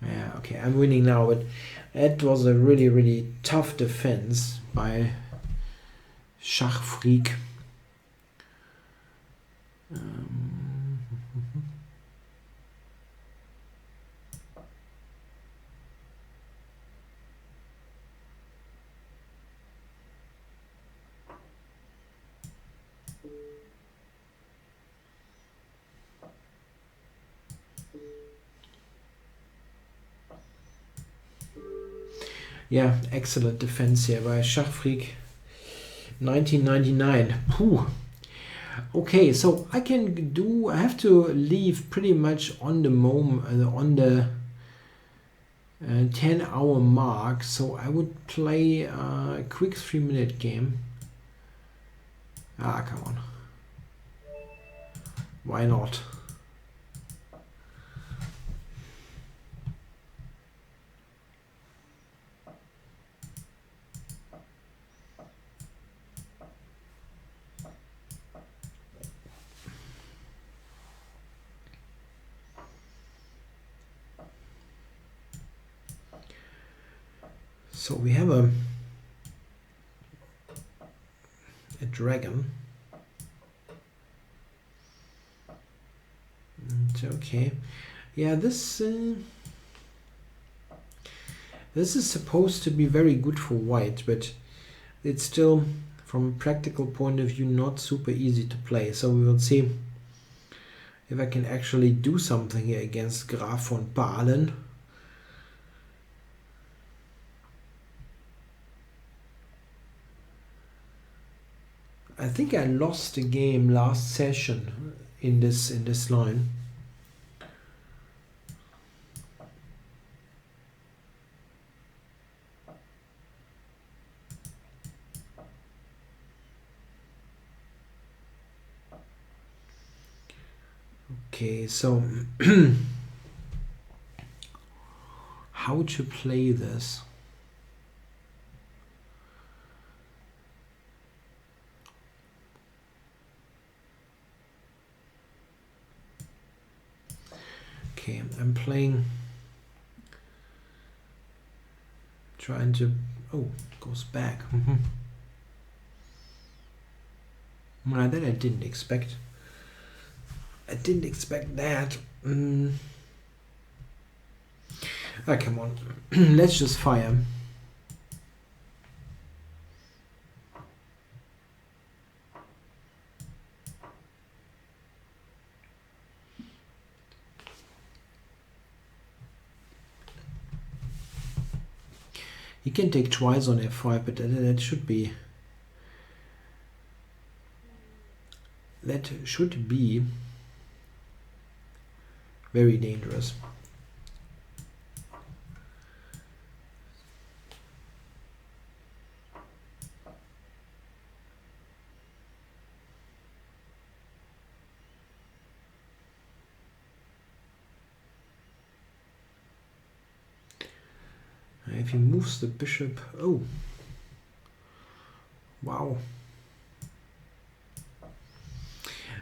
Yeah, okay, I'm winning now, but that was a really, really tough defense by Schachfreak. Yeah, excellent defense here by Schachfreak. 1999. Phew. Okay, so I have to leave pretty much on the on the 10-hour mark, so I would play a quick 3-minute game. Ah, come on. Why not? So we have a dragon. Okay, yeah, this is supposed to be very good for white, but it's still, from a practical point of view, not super easy to play. So we will see if I can actually do something here against Graf von Pahlen. I think I lost the game last session in this line. Okay, so how to play this? Okay, I'm playing, trying to, oh, goes back. That I didn't expect. I didn't expect that. Ah, come on. Let's just fire. He can take twice on f5, but that should be very dangerous. If he moves the bishop, oh, Wow.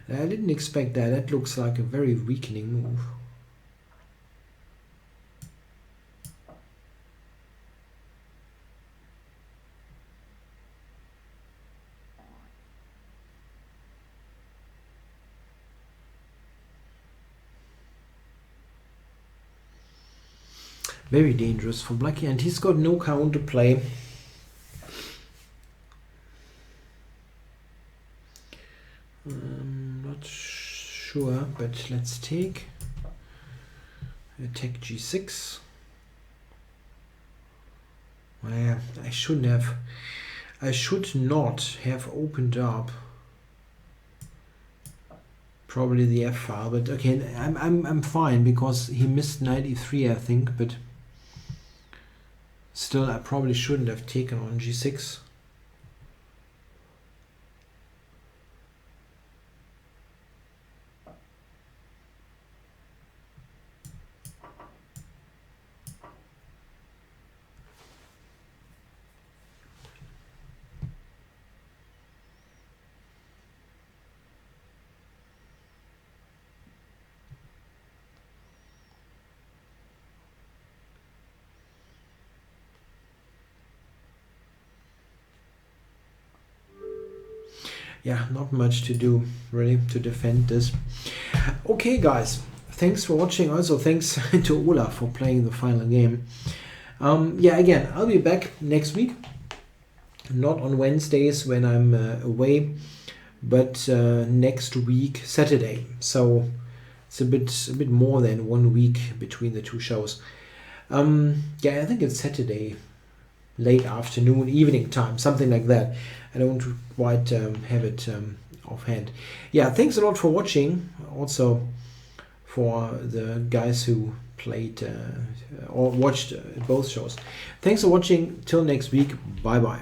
I didn't expect that. That looks like a very weakening move. Very dangerous for Blackie, and he's got no counter play. Not sure, but let's take attack g6. Well, I should not have opened up probably the f file, but okay, I'm fine because he missed knight e3, I think, but still I probably shouldn't have taken on g6. Yeah, not much to do really to defend this. Okay guys, thanks for watching. Also thanks to Ola for playing the final game. Yeah, again, I'll be back next week, not on Wednesdays when I'm away, but next week Saturday. So it's a bit more than 1 week between the two shows. Yeah, I think it's Saturday late afternoon, evening time, something like that. I don't quite have it offhand. Yeah, thanks a lot for watching. Also for the guys who played or watched both shows. Thanks for watching. Till next week. Bye bye.